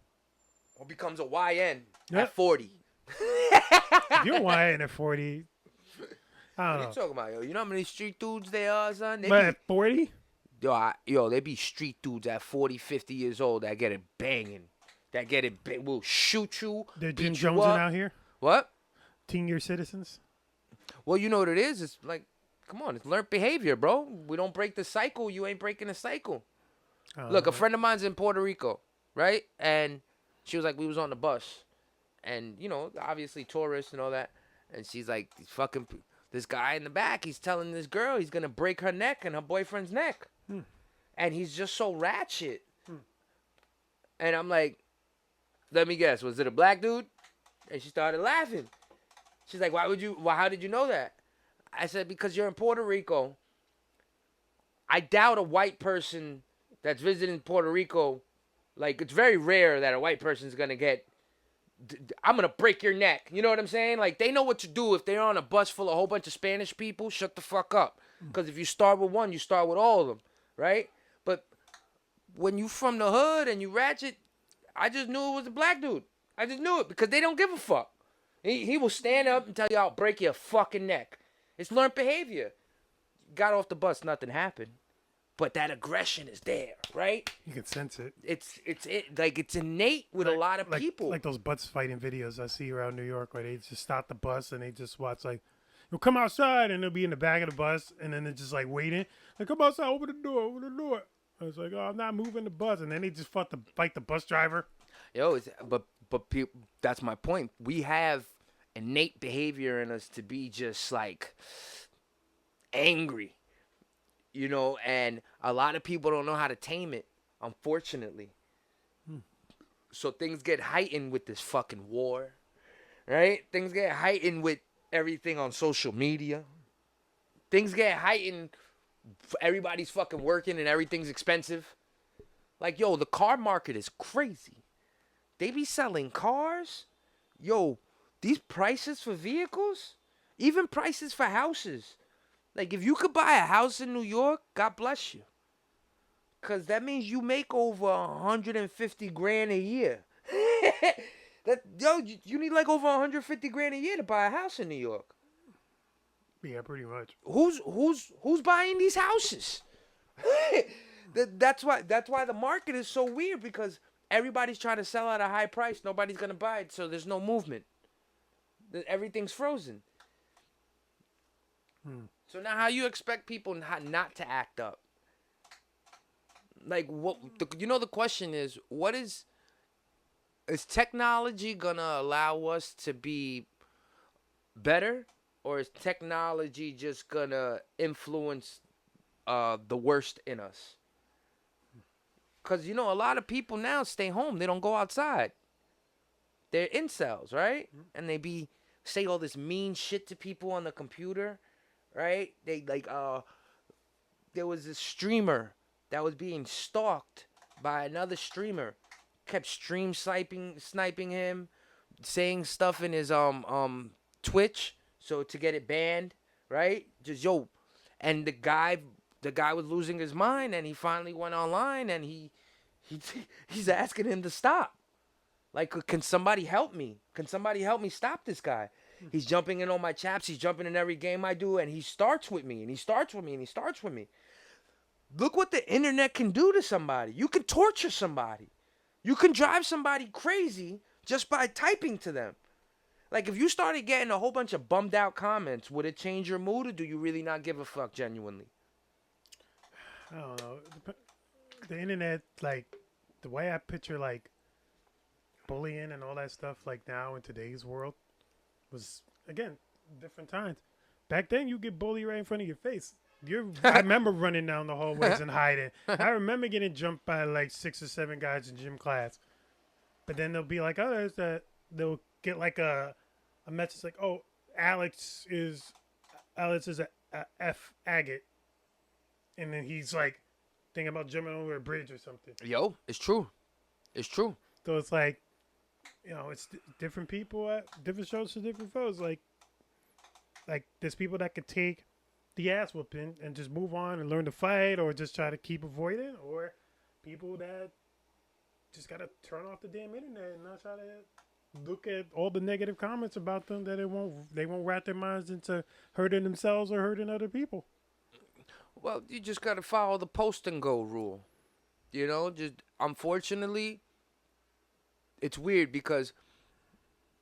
Or becomes a YN Yep. at 40. If you're YN at 40, I don't What are know. you talking about, yo? You know how many street dudes they are, son? But at 40? Yo, they be street dudes at 40, 50 years old that get it banging. Will shoot you, They're beat Jim you Jonesing up. out here. What? Teen-year citizens. Well, you know what it is? It's like, come on, it's learned behavior, bro. We don't break the cycle. You ain't breaking the cycle. Look, a friend of mine's in Puerto Rico, right? And she was like, we was on the bus. And, you know, obviously tourists and all that. And she's like, this guy in the back, he's telling this girl he's going to break her neck and her boyfriend's neck. And he's just so ratchet. And I'm like, let me guess, was it a black dude? And she started laughing. She's like, how did you know that? I said, because you're in Puerto Rico. I doubt a white person that's visiting Puerto Rico, like, it's very rare that a white person's going to get, I'm going to break your neck. You know what I'm saying? Like, they know what to do if they're on a bus full of a whole bunch of Spanish people. Shut the fuck up. Because if you start with one, you start with all of them, right? But when you from the hood and you ratchet, I just knew it was a black dude. I just knew it because they don't give a fuck. He will stand up and tell you I'll break your fucking neck. It's learned behavior. Got off the bus, nothing happened. But that aggression is there, right? You can sense it. It's innate with a lot of people. Like those butts fighting videos I see around New York where they just stop the bus and they just watch like, you'll come outside and they'll be in the back of the bus and then they're just like waiting. Like, come outside, open the door. I was like, oh, I'm not moving the bus. And then they just fight the bus driver. Yo, but that's my point. We have innate behavior in us to be just like angry, you know, and a lot of people don't know how to tame it, unfortunately. So things get heightened with this fucking war, right? Things get heightened with everything on social media. Things get heightened. Everybody's fucking working and everything's expensive. Like, yo, the car market is crazy. They be selling cars. Yo, these prices for vehicles, even prices for houses. Like, if you could buy a house in New York, God bless you. Because that means you make over 150 grand a year. You need like over 150 grand a year to buy a house in New York. Yeah, pretty much. Who's buying these houses? That's why the market is so weird, because everybody's trying to sell at a high price. Nobody's gonna buy it, so there's no movement. Everything's frozen. So now, how you expect people not to act up? Like, what? The question is, what is technology gonna allow us to be better, or is technology just gonna influence the worst in us? Because, a lot of people now stay home. They don't go outside. They're incels, right? And they say all this mean shit to people on the computer, right? They, there was this streamer that was being stalked by another streamer. Kept stream sniping him, saying stuff in his Twitch, so to get it banned, right? And the guy was losing his mind, and he finally went online, and he's asking him to stop. Like, can somebody help me? Can somebody help me stop this guy? He's jumping in on my chaps. He's jumping in every game I do, and he starts with me, and he starts with me, and he starts with me. Look what the internet can do to somebody. You can torture somebody. You can drive somebody crazy just by typing to them. Like, if you started getting a whole bunch of bummed out comments, would it change your mood, or do you really not give a fuck genuinely? I don't know. The internet, like, the way I picture, like, bullying and all that stuff, like, now in today's world was, again, different times. Back then, you get bullied right in front of your face. I remember running down the hallways and hiding. I remember getting jumped by, like, 6 or 7 guys in gym class. But then they'll be like others that they'll get, like, a message like, oh, Alex is a F agate. And then he's, like, thinking about jumping over a bridge or something. Yo, it's true. It's true. So it's like, it's different people at different shows for different shows. Like there's people that could take the ass whooping and just move on and learn to fight, or just try to keep avoiding, or people that just gotta turn off the damn internet and not try to look at all the negative comments about them, that they won't wrap their minds into hurting themselves or hurting other people. Well, you just got to follow the post and go rule. You know, just unfortunately, it's weird because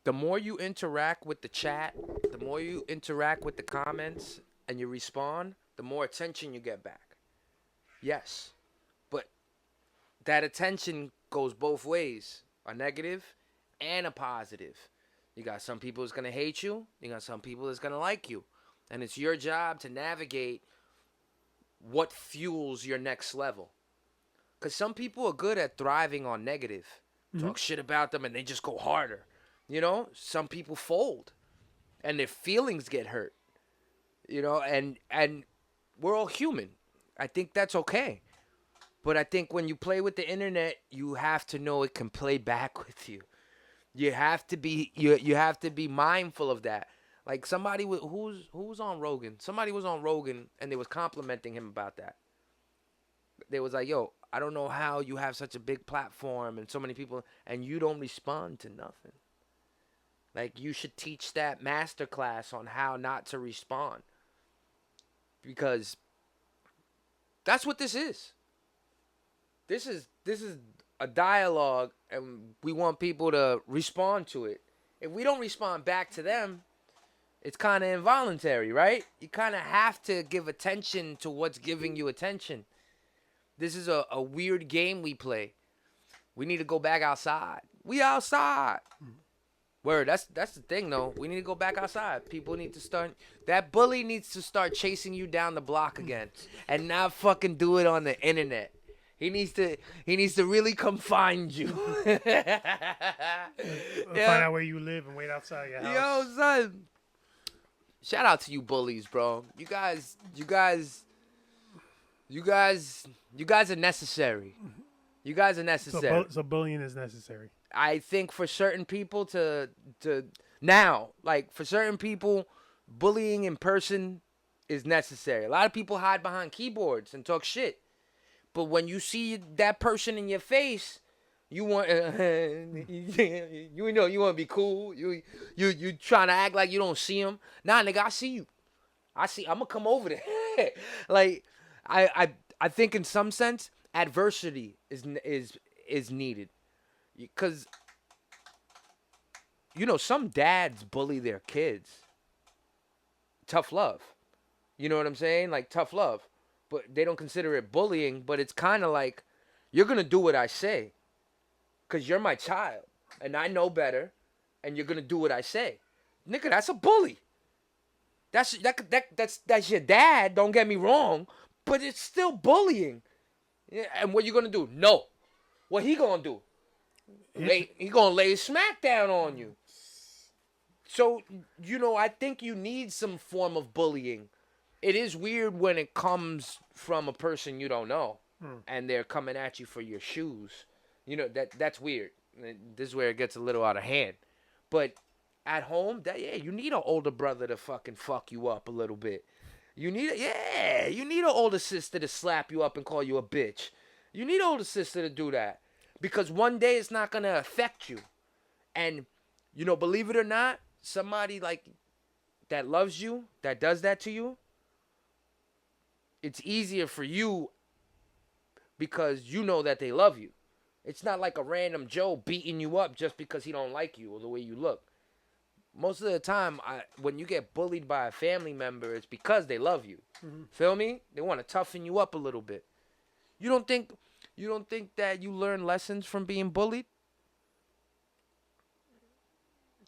the more you interact with the chat, the more you interact with the comments and you respond, the more attention you get back. Yes. But that attention goes both ways, a negative and a positive. You got some people that's going to hate you. You got some people that's going to like you. And it's your job to navigate what fuels your next level. Because some people are good at thriving on negative. Talk shit about them and they just go harder. You know, some people fold and their feelings get hurt. You know, and we're all human. I think that's okay. But I think when you play with the internet, you have to know it can play back with you. You have to be you have to be mindful of that. Like somebody who was on Rogan. Somebody was on Rogan and they was complimenting him about that. They was like, "Yo, I don't know how you have such a big platform and so many people and you don't respond to nothing. Like you should teach that master class on how not to respond." Because that's what this is. This is a dialogue and we want people to respond to it. If we don't respond back to them, it's kind of involuntary, right? You kind of have to give attention to what's giving you attention. This is a weird game we play. We need to go back outside. We outside. Word, that's the thing though. We need to go back outside. People need to start. That bully needs to start chasing you down the block again, and not fucking do it on the internet. He needs to really come find you. Find out where you live and wait outside your house. Yo, son. Shout out to you bullies, bro. You guys are necessary. You guys are necessary. So bullying is necessary. I think for certain people to now, like for certain people, bullying in person is necessary. A lot of people hide behind keyboards and talk shit. But when you see that person in your face, you want you want to be cool. You trying to act like you don't see him. Nah, nigga, I see you. I'm gonna come over there. Like I think in some sense adversity is needed. Because, you know, some dads bully their kids. Tough love. You know what I'm saying? Like, tough love. But they don't consider it bullying, but it's kind of like, you're going to do what I say. Because you're my child. And I know better. And you're going to do what I say. Nigga, that's a bully. That's your dad, don't get me wrong. But it's still bullying. Yeah, and what you going to do? No. What he going to do? He gonna lay smack down on you. So, you know, I think you need some form of bullying. It is weird when it comes from a person you don't know, and they're coming at you for your shoes. You know, that's weird. This is where it gets a little out of hand. But at home, you need an older brother to fucking fuck you up a little bit. You need an older sister to slap you up and call you a bitch. You need an older sister to do that. Because one day it's not going to affect you. And, you know, believe it or not, somebody like that loves you, that does that to you, it's easier for you because you know that they love you. It's not like a random Joe beating you up just because he don't like you or the way you look. Most of the time, when you get bullied by a family member, it's because they love you. Mm-hmm. Feel me? They want to toughen you up a little bit. You don't think that you learn lessons from being bullied?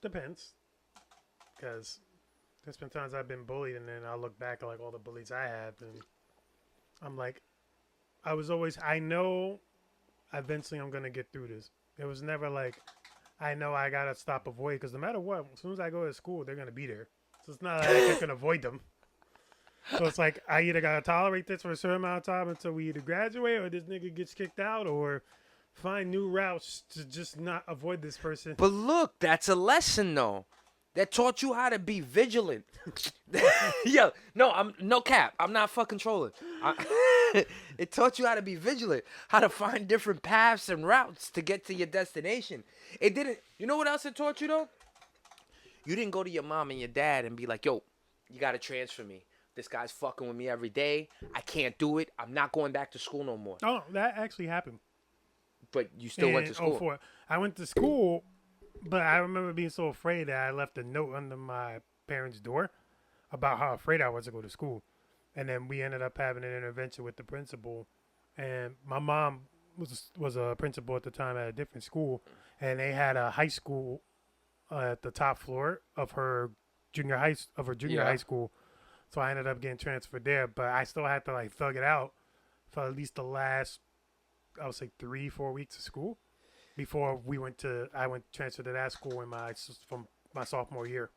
Depends. Because there's been times I've been bullied and then I look back at like all the bullies I have and I'm like, I know eventually I'm going to get through this. It was never like, I know I got to stop avoiding because no matter what, as soon as I go to school, they're going to be there. So it's not like I can avoid them. So it's like, I either got to tolerate this for a certain amount of time until we either graduate or this nigga gets kicked out or find new routes to just not avoid this person. But look, that's a lesson, though. That taught you how to be vigilant. Yo, no cap. I'm not fucking trolling. It taught you how to be vigilant, how to find different paths and routes to get to your destination. It didn't. You know what else it taught you, though? You didn't go to your mom and your dad and be like, yo, you got to transfer me. This guy's fucking with me every day. I can't do it. I'm not going back to school no more. Oh, that actually happened. But you still went to In school. 04. I went to school, but I remember being so afraid that I left a note under my parents' door about how afraid I was to go to school. And then we ended up having an intervention with the principal. And my mom was a principal at the time at a different school. And they had a high school at the top floor of her junior high school. So I ended up getting transferred there. But I still had to, like, thug it out for at least the last, I would say, 3-4 weeks of school before I went transferred to that school from my sophomore year.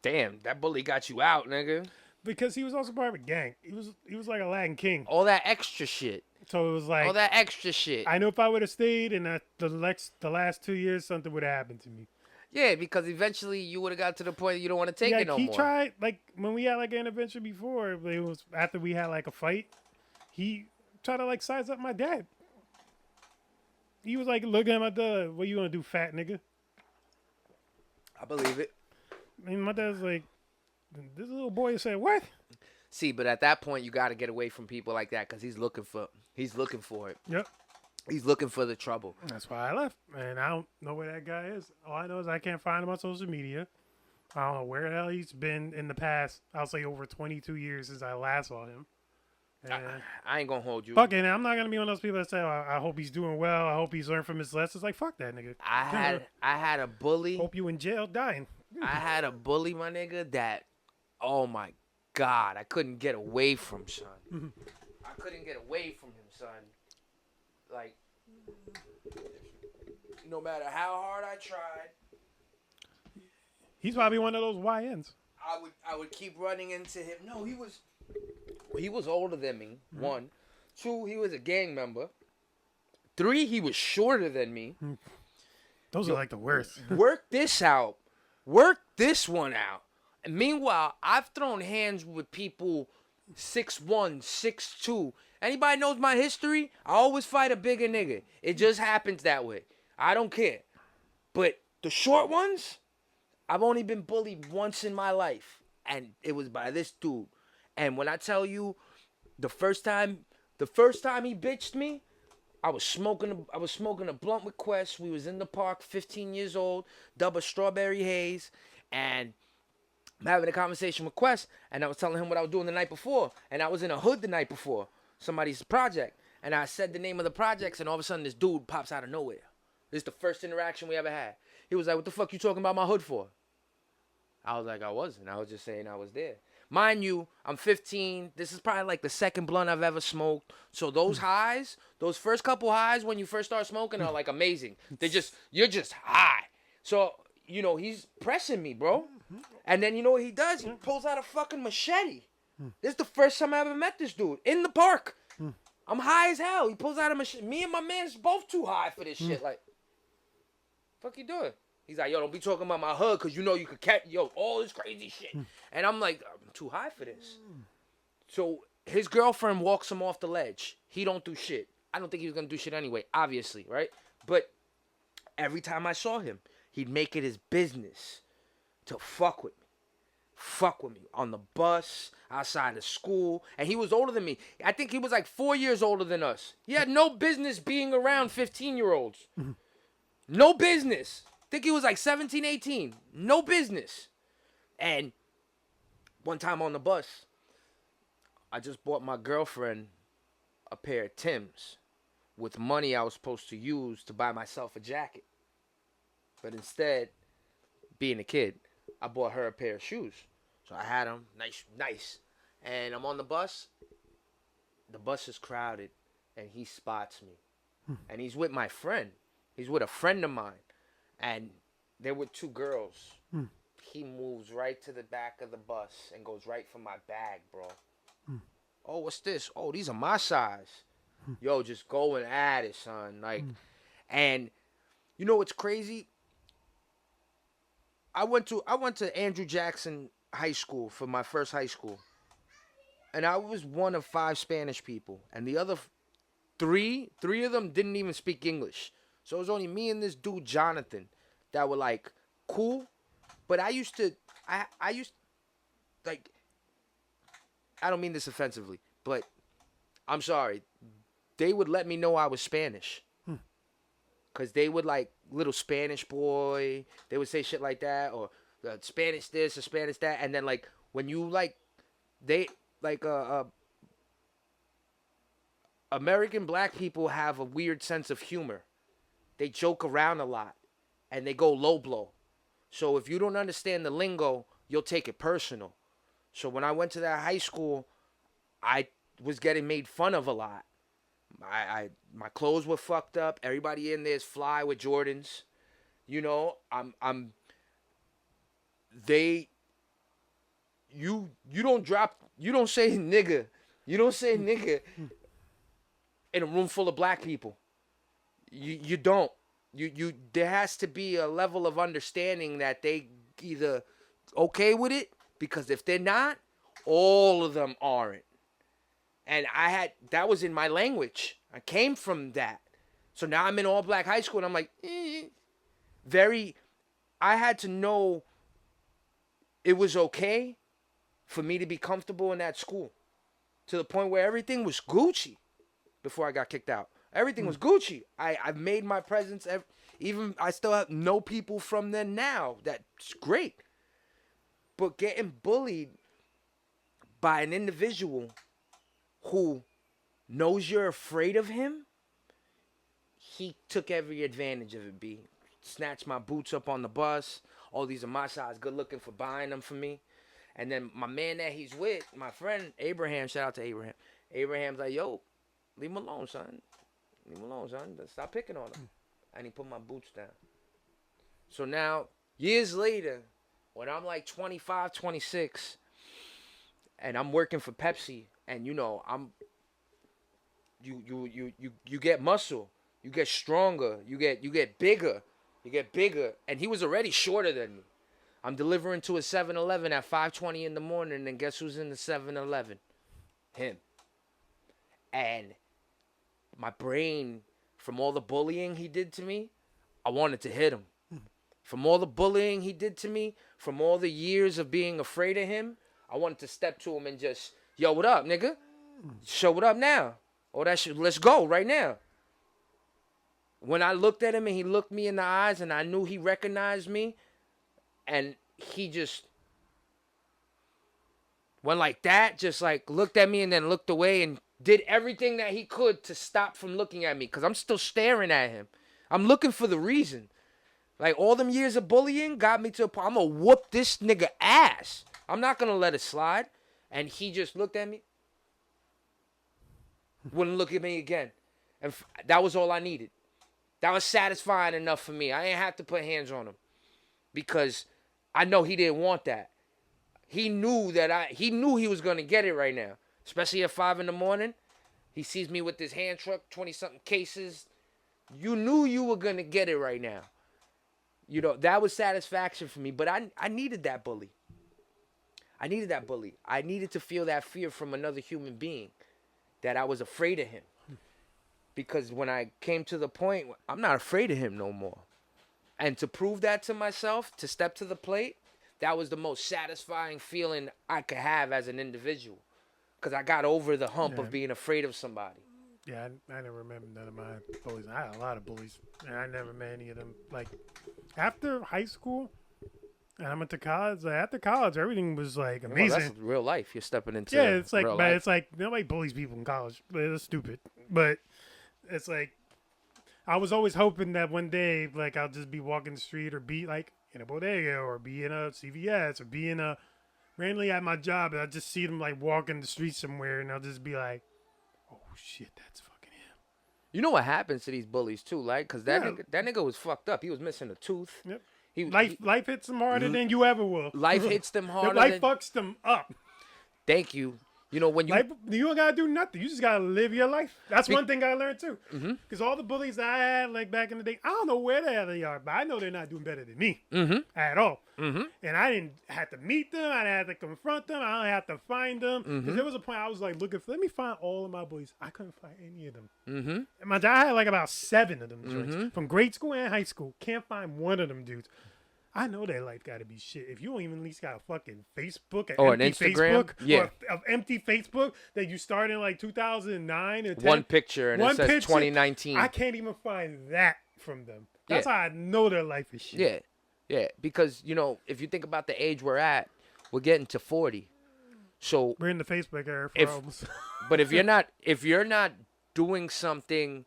Damn, that bully got you out, nigga. Because he was also part of a gang. He was like a Latin king. All that extra shit. So it was like All that extra shit. I know if I would have stayed in the last 2 years, something would have happened to me. Yeah, because eventually you would have got to the point you don't want to take it no he more. tried, like, when we had like an intervention before, it was after we had like a fight, he tried to like size up my dad. He was like looking at my dad, what you gonna do, fat nigga? I believe it. I mean, my dad's like, this little boy said, what? See, but at that point you got to get away from people like that because he's looking for it. Yep. He's looking for the trouble. That's why I left. And I don't know where that guy is. All I know is I can't find him on social media. I don't know where the hell he's been in the past, I'll say over 22 years since I last saw him. And I ain't going to hold you. fuck it, I'm not going to be one of those people that say, I hope he's doing well. I hope he's learned from his lessons. Like, fuck that nigga. I had a bully. Hope you in jail dying. I had a bully, my nigga, that, oh my God, I couldn't get away from, son. I couldn't get away from him, son. Like, no matter how hard I tried, He's probably one of those YNs. I would keep running into him. No, he was older than me. 1, 2, he was a gang member. 3, he was shorter than me. Those are like the worst. Work this out. Work this one out. And meanwhile, I've thrown hands with people 6'1", 6'2". Anybody knows my history? I always fight a bigger nigga. It just happens that way. I don't care. But the short ones, I've only been bullied once in my life. And it was by this dude. And when I tell you, the first time he bitched me, I was smoking a blunt with Quest. We was in the park, 15 years old, dub a strawberry haze, and I'm having a conversation with Quest, and I was telling him what I was doing the night before, and I was in a hood the night before, somebody's project, and I said the name of the projects, and all of a sudden this dude pops out of nowhere. This is the first interaction we ever had. He was like, "What the fuck you talking about my hood for?" I was like, "I wasn't. I was just saying I was there." Mind you, I'm 15. This is probably like the second blunt I've ever smoked. So those highs, those first couple highs when you first start smoking are like amazing. You're just high. So, he's pressing me, bro. And then you know what he does? He pulls out a fucking machete. This is the first time I ever met this dude in the park. I'm high as hell. He pulls out a machete. Me and my man's both too high for this shit. Like, fuck you doing? He's like, "Yo, don't be talking about my hood because you could catch, all this crazy shit." And I'm like, "I'm too high for this." So his girlfriend walks him off the ledge. He don't do shit. I don't think he was going to do shit anyway, obviously, right? But every time I saw him, he'd make it his business to fuck with me. Fuck with me on the bus, outside of school. And he was older than me. I think he was like 4 years older than us. He had no business being around 15-year-olds. No business. I think he was like 17, 18. No business. And one time on the bus, I just bought my girlfriend a pair of Timbs with money I was supposed to use to buy myself a jacket. But instead, being a kid, I bought her a pair of shoes. So I had them, nice. And I'm on the bus. The bus is crowded, and he spots me. And he's with my friend. He's with a friend of mine. And there were 2 girls. He moves right to the back of the bus and goes right for my bag, bro. Oh, what's this? Oh, these are my size. Yo, just going at it, son. Like, and you know what's crazy? I went to Andrew Jackson High School for my first high school. And I was one of 5 Spanish people. And the other 3 of them didn't even speak English. So it was only me and this dude, Jonathan, that were like cool. But I used like, I don't mean this offensively, but I'm sorry. They would let me know I was Spanish. Because they would like little Spanish boy. They would say shit like that, or Spanish this or Spanish that. And then like when you like, they like American black people have a weird sense of humor. They joke around a lot and they go low blow. So if you don't understand the lingo, you'll take it personal. So when I went to that high school, I was getting made fun of a lot. My clothes were fucked up. Everybody in there is fly with Jordans. You know, you don't say nigga. You don't say nigga in a room full of black people. You don't. There has to be a level of understanding that they either okay with it, because if they're not, all of them aren't. And that was in my language. I came from that. So now I'm in all black high school and I'm like, I had to know it was okay for me to be comfortable in that school, to the point where everything was Gucci before I got kicked out. Everything was Gucci. I've made my presence. Even I still know people from there now. That's great. But getting bullied by an individual who knows you're afraid of him, he took every advantage of it, B. Snatched my boots up on the bus. All these are my size, good looking for buying them for me. And then my man that he's with, my friend Abraham, shout out to Abraham. Abraham's like, yo, leave him alone, son. Leave him alone, son. Stop picking on him. And he put my boots down. So now, years later, when I'm like 25, 26, and I'm working for Pepsi, and you know, you get muscle, you get stronger, you get bigger, and he was already shorter than me. I'm delivering to a 7-Eleven at 5:20 in the morning, and guess who's in the 7-Eleven? Him. And my brain, from all the bullying he did to me, I wanted to hit him. From all the bullying he did to me, from all the years of being afraid of him, I wanted to step to him and just, yo, what up, nigga? Show what up now. Oh, that shit, let's go right now. When I looked at him and he looked me in the eyes and I knew he recognized me, and he just went like that, just like looked at me and then looked away and did everything that he could to stop from looking at me, because I'm still staring at him. I'm looking for the reason. Like, all them years of bullying got me to a point, I'm going to whoop this nigga ass. I'm not going to let it slide. And he just looked at me. Wouldn't look at me again. And that was all I needed. That was satisfying enough for me. I ain't have to put hands on him, because I know he didn't want that. He knew he was going to get it right now. Especially at 5 in the morning. He sees me with this hand truck, 20-something cases. You knew you were going to get it right now. You know, that was satisfaction for me. But I needed that bully. I needed to feel that fear from another human being, that I was afraid of him. Because when I came to the point, I'm not afraid of him no more. And to prove that to myself, to step to the plate, that was the most satisfying feeling I could have as an individual. Because I got over the hump of being afraid of somebody. Yeah, I never remember none of my bullies. I had a lot of bullies, and I never met any of them. Like, after high school, and I went to college. Like, after college, everything was like amazing. Well, that's real life. You're stepping into it's like, real but life. it's like nobody bullies people in college. It's stupid. But it's like, I was always hoping that one day, like, I'll just be walking the street, or be like in a bodega, or be in a CVS, or be in a randomly at my job, and I'll just see them like walking the street somewhere, and I'll just be like, oh shit, that's fucking him. You know what happens to these bullies too, like, because that nigga was fucked up. He was missing a tooth. Yep. He, Life hits them harder than you ever will. Life hits them harder. Life fucks them up. Thank you. You know, when you... Life, you don't got to do nothing. You just got to live your life. That's one thing I learned, too. Because all the bullies I had, like, back in the day, I don't know where the hell they are, but I know they're not doing better than me at all. And I didn't have to meet them. I didn't have to confront them. I didn't have to find them. Because there was a point I was, like, looking for, let me find all of my bullies. I couldn't find any of them. And I had, like, about 7 of them joints. From grade school and high school. Can't find one of them dudes. I know that life got to be shit. If you don't even at least got a fucking Facebook, Or an empty Instagram? Facebook, Yeah. or an empty Facebook that you started in like 2009 or 10. One picture and it says 2019. I can't even find that from them. That's Yeah. how I know their life is shit. Yeah, yeah. Because if you think about the age we're at, we're getting to 40. So, We're in the Facebook era for If- albums. but if you're not doing something,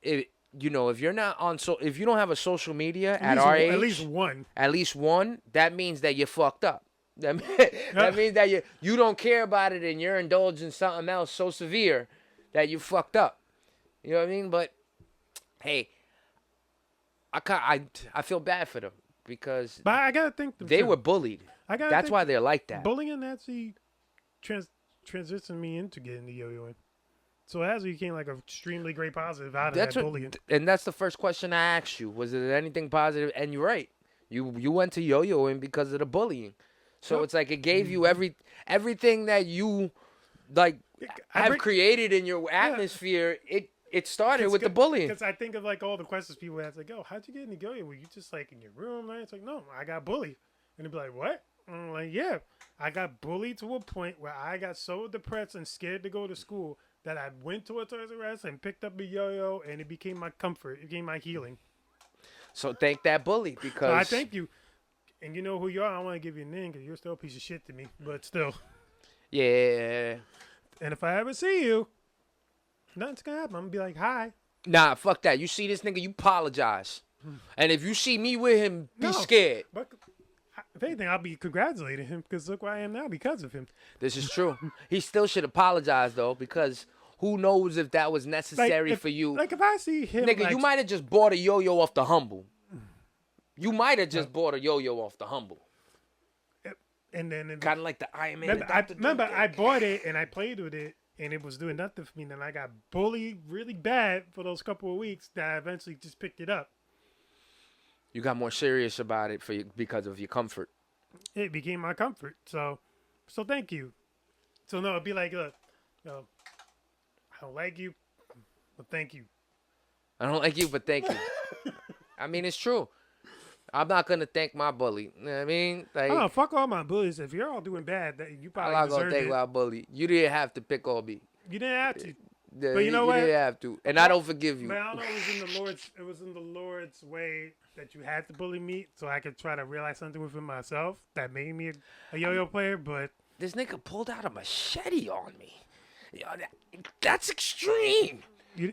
if you're not on if you don't have a social media at our age, At least one. that means that you're fucked up. That means that you don't care about it and you're indulging something else so severe that you fucked up. You know what I mean? But hey, I feel bad for them because But I gotta think they were bullied. I gotta That's think why they're like that. bullying actually transitioned me into getting the yo-yoing. So it actually became like a extremely great positive out of that bullying. And that's the first question I asked you. Was there anything positive? And you're right. You went to yo-yoing because of the bullying. So it's like it gave you everything that you like have created in your atmosphere. It started with the bullying. Because I think of like all the questions people ask, like, "Oh, how'd you get into yo-yo? Were you just like in your room?" Right? It's like, no, I got bullied. And they'd be like, "What?" And I'm like, "Yeah, I got bullied to a point where I got so depressed and scared to go to school that I went to a Toys R Us and picked up a yo-yo, and it became my comfort. It became my healing." So thank that bully because So I thank you. And you know who you are. I don't want to give you a name because you're still a piece of shit to me. But still. Yeah. And if I ever see you, nothing's going to happen. I'm going to be like, hi. Nah, fuck that. You see this nigga, you apologize. And if you see me with him, be No. scared. But if anything, I'll be congratulating him because look where I am now because of him. This is true. He still should apologize though, because who knows if that was necessary for you. Like if I see him, Nigga, like, you might have just bought a yo-yo off the Humble. You might have just bought a yo-yo off the Humble. and then Kind of like the Iron Man. remember, I bought it and I played with it and it was doing nothing for me. And then I got bullied really bad for those couple of weeks that I eventually just picked it up. You got more serious about it because of your comfort. It became my comfort. So thank you. So no, it'd be like, look, I don't like you, but thank you. I don't like you, but thank you. I mean, it's true. I'm not gonna thank my bully. You know what I mean? Like, Oh, fuck all my bullies. If you're all doing bad, you I'm probably not gonna deserved thank it. my bully. You didn't have to pick on me. You didn't have to. But you know you what? didn't have to, and I don't forgive you. But I don't know. It was in the Lord's way that you had to bully me, so I could try to realize something within myself that made me a yo-yo player. But This nigga pulled out a machete on me. Yo, that's extreme.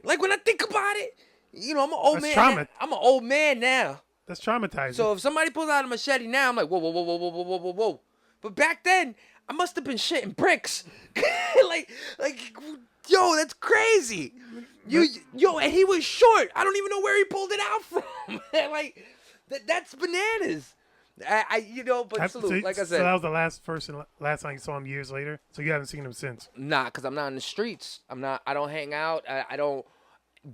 Like when I think about it, I'm an old That's man. trauma. I'm an old man now. that's traumatizing. So if somebody pulls out a machete now, I'm like, whoa, whoa, whoa, whoa, whoa, whoa, whoa, whoa, whoa. But back then, I must have been shitting bricks. like, yo, that's crazy. And he was short. I don't even know where he pulled it out from. Like, that's bananas. But salute, like I said. So that was the last time you saw him years later. So you haven't seen him since. Nah, because I'm not in the streets. I don't hang out. I don't,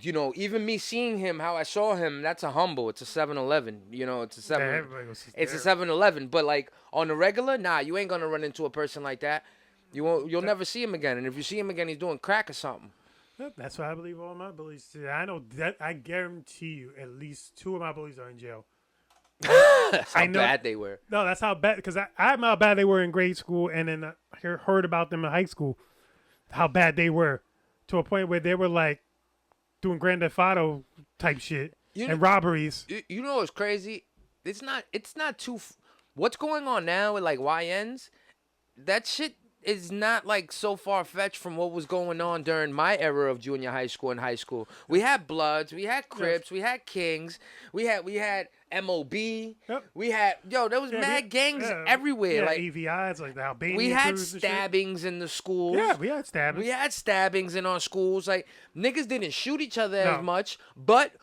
even me seeing him, how I saw him, that's a Humble. It's a 7-Eleven. It's a 7. Everybody was It's a there. 7-Eleven. But like on the regular, nah, you ain't gonna run into a person like that. You'll never see him again. And if you see him again, he's doing crack or something. Yep, that's why I believe all my bullies. I know that. I guarantee you, at least 2 of my bullies are in jail. That's how I know- bad they were. No, that's how bad. Because I know how bad they were in grade school, and then I heard about them in high school. How bad they were, to a point where they were like doing Grand Theft Auto type shit and robberies. You know what's crazy? It's not too. What's going on now with like YNs? That shit is not like so far fetched from what was going on during my era of junior high school and high school. We had Bloods, we had Crips, we had Kings, we had MOB. Yep. We had there was mad gangs everywhere. Yeah, like EVIs, like the Albanian we had crews and shit. stabbings in the schools. Yeah, we had stabbings. We had stabbings in our schools. Like niggas didn't shoot each other No. as much, but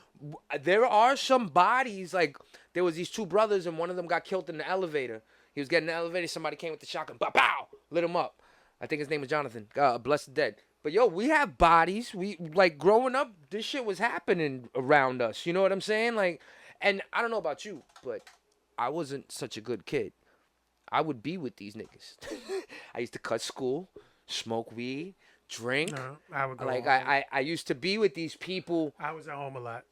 there are some bodies. Like there was these 2 brothers, and one of them got killed in the elevator. He was getting in the elevator. Somebody came with the shotgun, pow, pow, lit him up. I think his name was Jonathan. God bless the dead. But we have bodies. We like growing up. This shit was happening around us. You know what I'm saying? Like, and I don't know about you, but I wasn't such a good kid. I would be with these niggas. I used to cut school, smoke weed, drink. No, I would go Like home. I used to be with these people. I was at home a lot.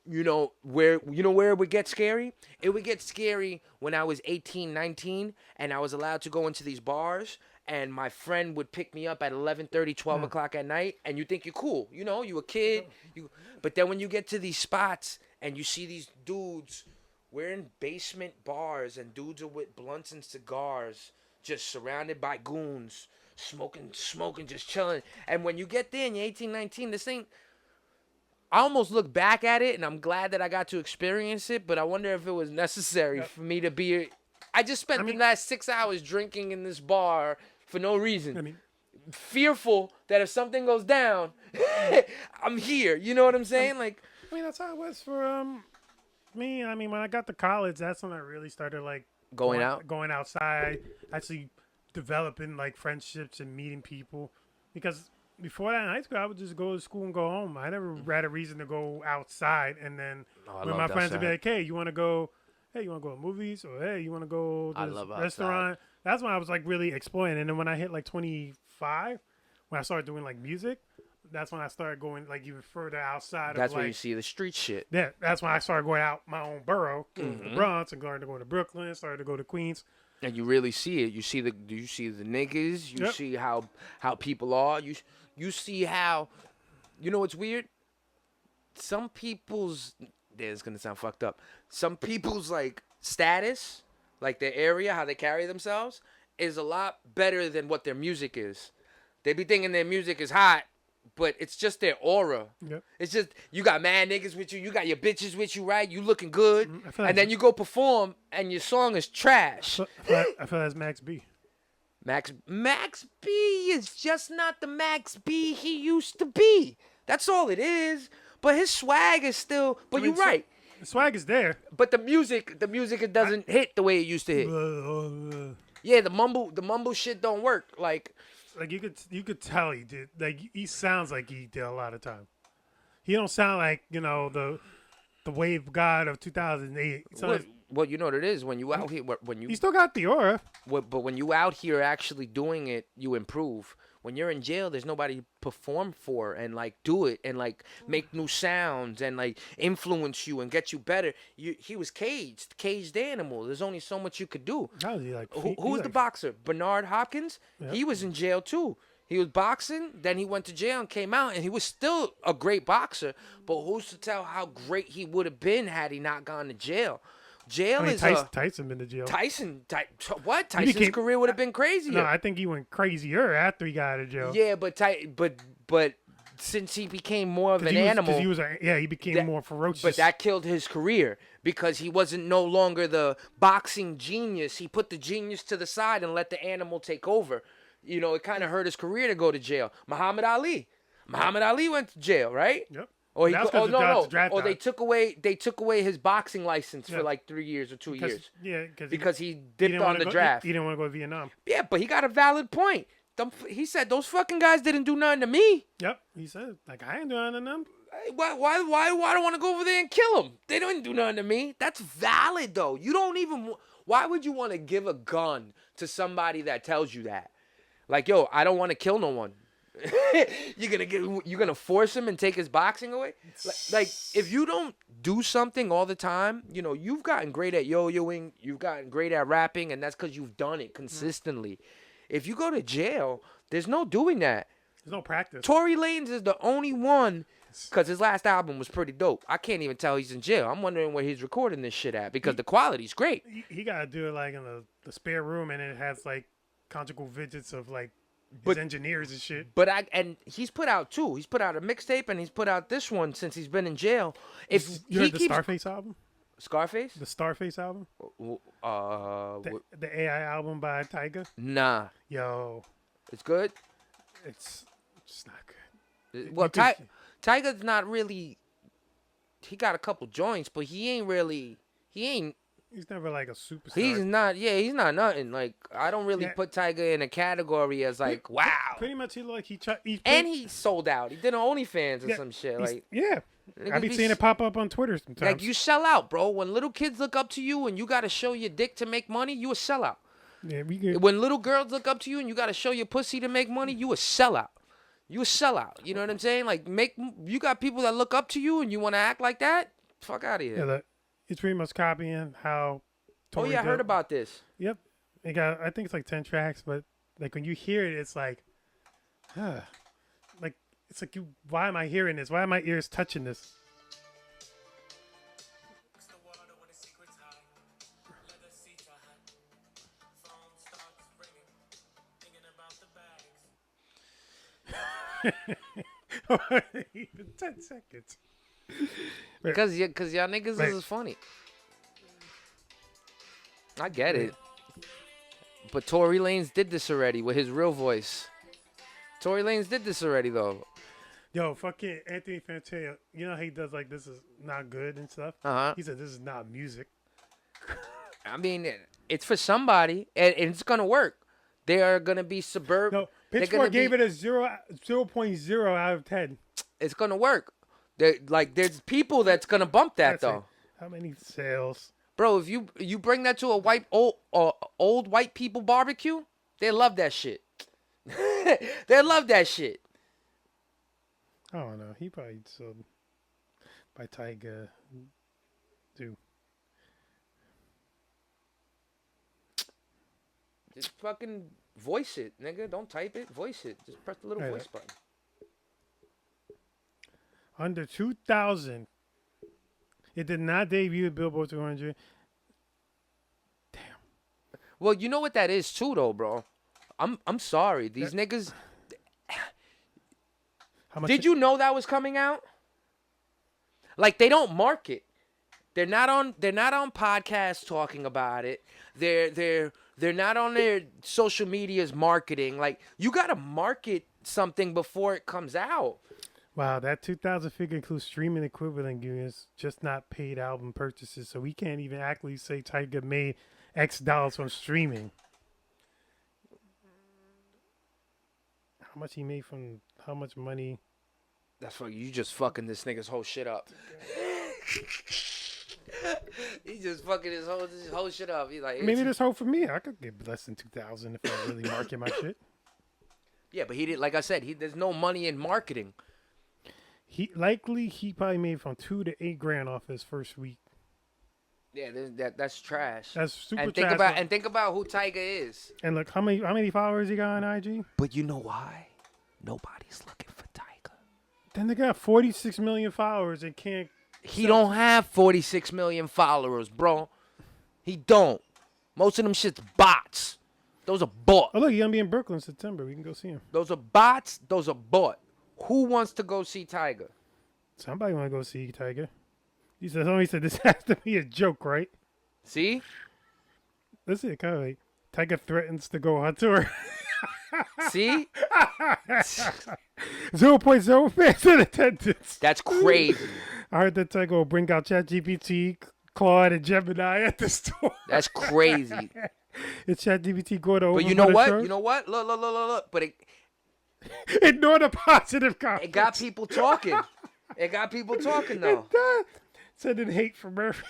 Where it would get scary? It would get scary when I was 18, 19, and I was allowed to go into these bars, and my friend would pick me up at 11:30, 12 o'clock at night, and you think you're cool. You a kid. But then when you get to these spots and you see these dudes, we're in basement bars, and dudes are with blunts and cigars, just surrounded by goons, smoking, just chilling. And when you get there and you're 18, 19, this ain't... I almost look back at it, and I'm glad that I got to experience it, but I wonder if it was necessary for me to be... I just spent the last 6 hours drinking in this bar for no reason. Fearful that if something goes down, I'm here. You know what I'm saying? That's how it was for me. When I got to college, that's when I really started going outside, actually developing friendships and meeting people. Because before that in high school, I would just go to school and go home. I never had a reason to go outside. And then when my friends would be like, "Hey, you want to go? Hey, you want to go to movies? Or hey, you want to go to this restaurant?" That's when I was really exploring. And then when I hit 25, when I started doing music, that's when I started going even further outside. That's where you see the street shit. Yeah, that's when I started going out my own borough, the Bronx, and started to go to Brooklyn, started to go to Queens. And you really see it. You see the niggas. You see how people are. You see how, what's weird? Some people's, it's gonna sound fucked up. Some people's status, their area, how they carry themselves, is a lot better than what their music is. They be thinking their music is hot, but it's just their aura. Yep. It's just, you got mad niggas with you, you got your bitches with you, right? You looking good, and then you go perform, and your song is trash. I feel that's Max B. Max B is just not the Max B he used to be. That's all it is. But his swag is still. But you're right. The swag is there. But the music, it doesn't hit the way it used to hit. Yeah, the mumble shit don't work. You could tell he did. He sounds like he did a lot of time. He don't sound like the wave god of 2008. Well, you know what it is when you out here. He still got the aura. But when you out here actually doing it, you improve. When you're in jail, there's nobody to perform for and do it and make new sounds and influence you and get you better. He was caged animal. There's only so much you could do. How is he Who was the boxer? Bernard Hopkins. Yep. He was in jail too. He was boxing, then he went to jail and came out, and he was still a great boxer. But who's to tell how great he would have been had he not gone to jail? Tyson been to jail. Tyson's career would have been crazier. No, I think he went crazier after he got out of jail. Yeah, but since he became more of an animal, he became more ferocious. But that killed his career because he wasn't no longer the boxing genius. He put the genius to the side and let the animal take over. It kind of hurt his career to go to jail. Muhammad Ali went to jail, right? Yep. Or they took away his boxing license for 3 years or 2 years. Yeah, because he dipped on the draft. He didn't want to go to Vietnam. Yeah, but he got a valid point. He said those fucking guys didn't do nothing to me. Yep, he said I ain't doing nothing to them. Why do I want to go over there and kill them? They didn't do nothing to me. That's valid though. You don't even. Why would you want to give a gun to somebody that tells you that? Yo, I don't want to kill no one. You're gonna force him and take his boxing away? If you don't do something all the time, you've gotten great at yo-yoing, you've gotten great at rapping, and that's because you've done it consistently. If you go to jail, there's no doing that. There's no practice. Tory Lanez is the only one, because his last album was pretty dope. I can't even tell he's in jail. I'm wondering where he's recording this shit at, because the quality's great. He gotta do it in the spare room, and it has conjugal visits of his engineers and shit. And he's put out two. He's put out a mixtape and he's put out this one since he's been in jail. If you heard the Scarface album? Scarface? The Scarface album? The AI album by Tyga? Nah. Yo. It's good? It's not good. Well, Tyga's not really... He got a couple joints, but he ain't... He's never a superstar. He's not nothing. I don't really put Tyga in a category as wow. Pretty much he sold out. He did an OnlyFans or some shit. I be seeing it pop up on Twitter sometimes. You sell out, bro. When little kids look up to you and you got to show your dick to make money, you a sellout. Yeah, we good. When little girls look up to you and you got to show your pussy to make money, you a sellout. You a sellout. You know what I'm saying? Like, you got people that look up to you and you want to act like that? Fuck out of here. Yeah, look, it's pretty much copying how. Oh, yeah, I heard about this. Yep, it got. I think it's like 10 tracks, but like when you hear it, it's like, like it's like you. Why am I hearing this? Why are my ears touching this? Even 10 seconds. Because y'all niggas is funny. I get it. But Tory Lanez did this already with his real voice. Tory Lanez did this already, though. Yo, fucking Anthony Fantano, you know how he does like this is not good and stuff? Uh-huh. He said this is not music. I mean, it's for somebody, and it's going to work. They are going to be suburban. No, Pitchfork gave it a 0.0 out of 10. It's going to work. There's people that's going to bump that, That's though. it. How many sales? Bro, if you bring that to a old white people barbecue, they love that shit. They love that shit. I don't know. He probably sold by Tyga too. Just fucking voice it, nigga. Don't type it. Voice it. Just press the little voice button. Under 2,000. It did not debut at Billboard 200. Damn. Well, you know what that is too, though, bro. I'm sorry. These niggas. How much? Did you know that was coming out? Like, they don't market. They're not on podcasts talking about it. They're not on their social medias marketing. Like, you gotta market something before it comes out. Wow, that 2,000 figure includes streaming equivalent units, just not paid album purchases. So we can't even actually say Tyga made X dollars from streaming. How much he made from how much money? That's what you just fucking this nigga's whole shit up. He just fucking his whole shit up. He's like, Maybe this whole for me. I could get less than 2,000 if I really market my shit. Yeah, but he did. Like I said, there's no money in marketing. He probably made from $2,000 to $8,000 off his first week. Yeah, that's trash. That's super and trash. think about who Tyga is. And look, how many followers he got on IG? But you know why? Nobody's looking for Tyga. Then they got 46 million followers and can't. He don't have 46 million followers, bro. He don't. Most of them shit's bots. Those are bought. Oh look, he's gonna be in Brooklyn in September. We can go see him. Those are bots. Those are bought. Who wants to go see Tyga? Somebody want to go see Tyga. Somebody said this has to be a joke, right? See? That's it, kind of like Tyga threatens to go on tour. See? 0.0 fans in attendance. That's crazy. I heard that Tyga will bring out ChatGPT, Claude, and Gemini at the store. That's crazy. Is ChatGPT going to But you know what? You know what? Look. But ignore the positive comments. it got people talking. It got people talking, though. Sending hate from Earth.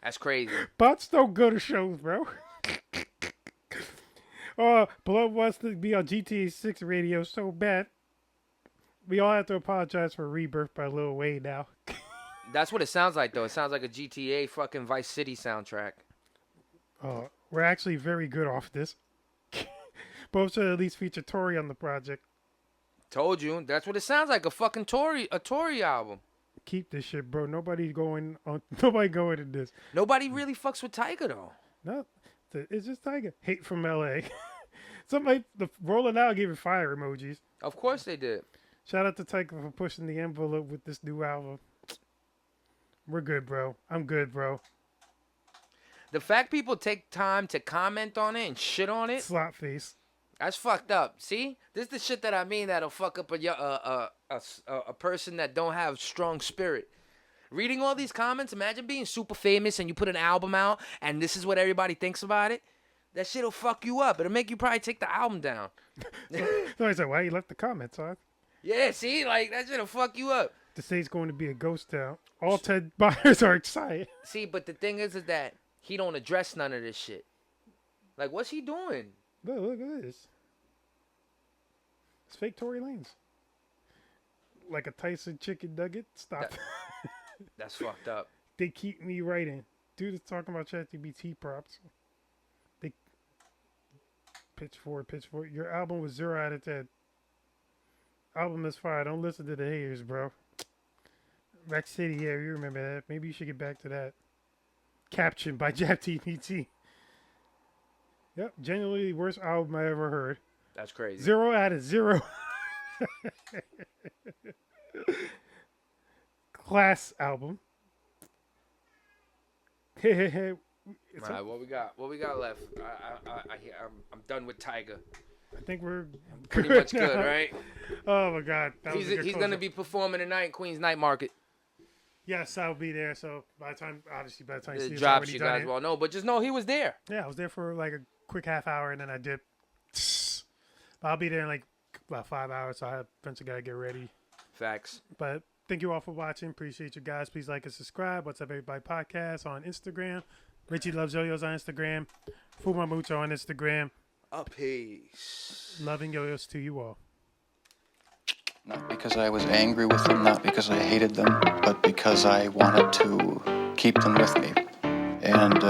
That's crazy. Bots don't go to shows, bro. Blood wants to be on GTA 6 radio so bad. We all have to apologize for Rebirth by Lil Wayne now. That's what it sounds like, though. It sounds like a GTA fucking Vice City soundtrack. We're actually very good off this. Both should at least feature Tory on the project. Told you. That's what it sounds like. A fucking Tory album. Keep this shit, bro. Nobody going in this. Nobody really fucks with Tyga, though. No, it's just Tyga. Hate from LA. Somebody, the Rolling Out gave it fire emojis. Of course they did. Shout out to Tyga for pushing the envelope with this new album. We're good, bro. I'm good, bro. The fact people take time to comment on it and shit on it. Slot face. That's fucked up. See? This is the shit that I mean that'll fuck up a person that don't have strong spirit. Reading all these comments, imagine being super famous and you put an album out and this is what everybody thinks about it. That shit'll fuck you up. It'll make you probably take the album down. Somebody said, why you left the comments on? Yeah, see? Like, that shit'll fuck you up. The state's going to be a ghost town. All 10 buyers are excited. See, but the thing is that he don't address none of this shit. Like, what's he doing? Look at this. It's fake Tory Lanez. Like a Tyson chicken nugget. Stop. That's fucked up. They keep me writing. Dude is talking about ChatGPT props. They pitchfork. Your album was 0 out of 10. Album is fire. Don't listen to the haters, bro. Rack City, yeah, you remember that. Maybe you should get back to that. Caption by ChatGPT. Yep, genuinely the worst album I ever heard. That's crazy. 0 out of 0. Class album. All right, what we got? What we got left? I'm done with Tiger. I think we're Pretty much good, right? Oh my God, He's gonna be performing tonight in Queens Night Market. Yes, I'll be there. So by the time you see It it's drops, already you done guys well know, but just know he was there. Yeah, I was there for like a quick half hour and then I dipped. I'll be there in like about 5 hours, so I eventually gotta get ready. Facts. But thank you all for watching. Appreciate you guys. Please like and subscribe. What's Up Everybody Podcast on Instagram. Richie Loves Yo-Yos on Instagram. Fuma Mucho on Instagram. Peace. Loving yo-yos to you all. Not because I was angry with them, not because I hated them, but because I wanted to keep them with me. And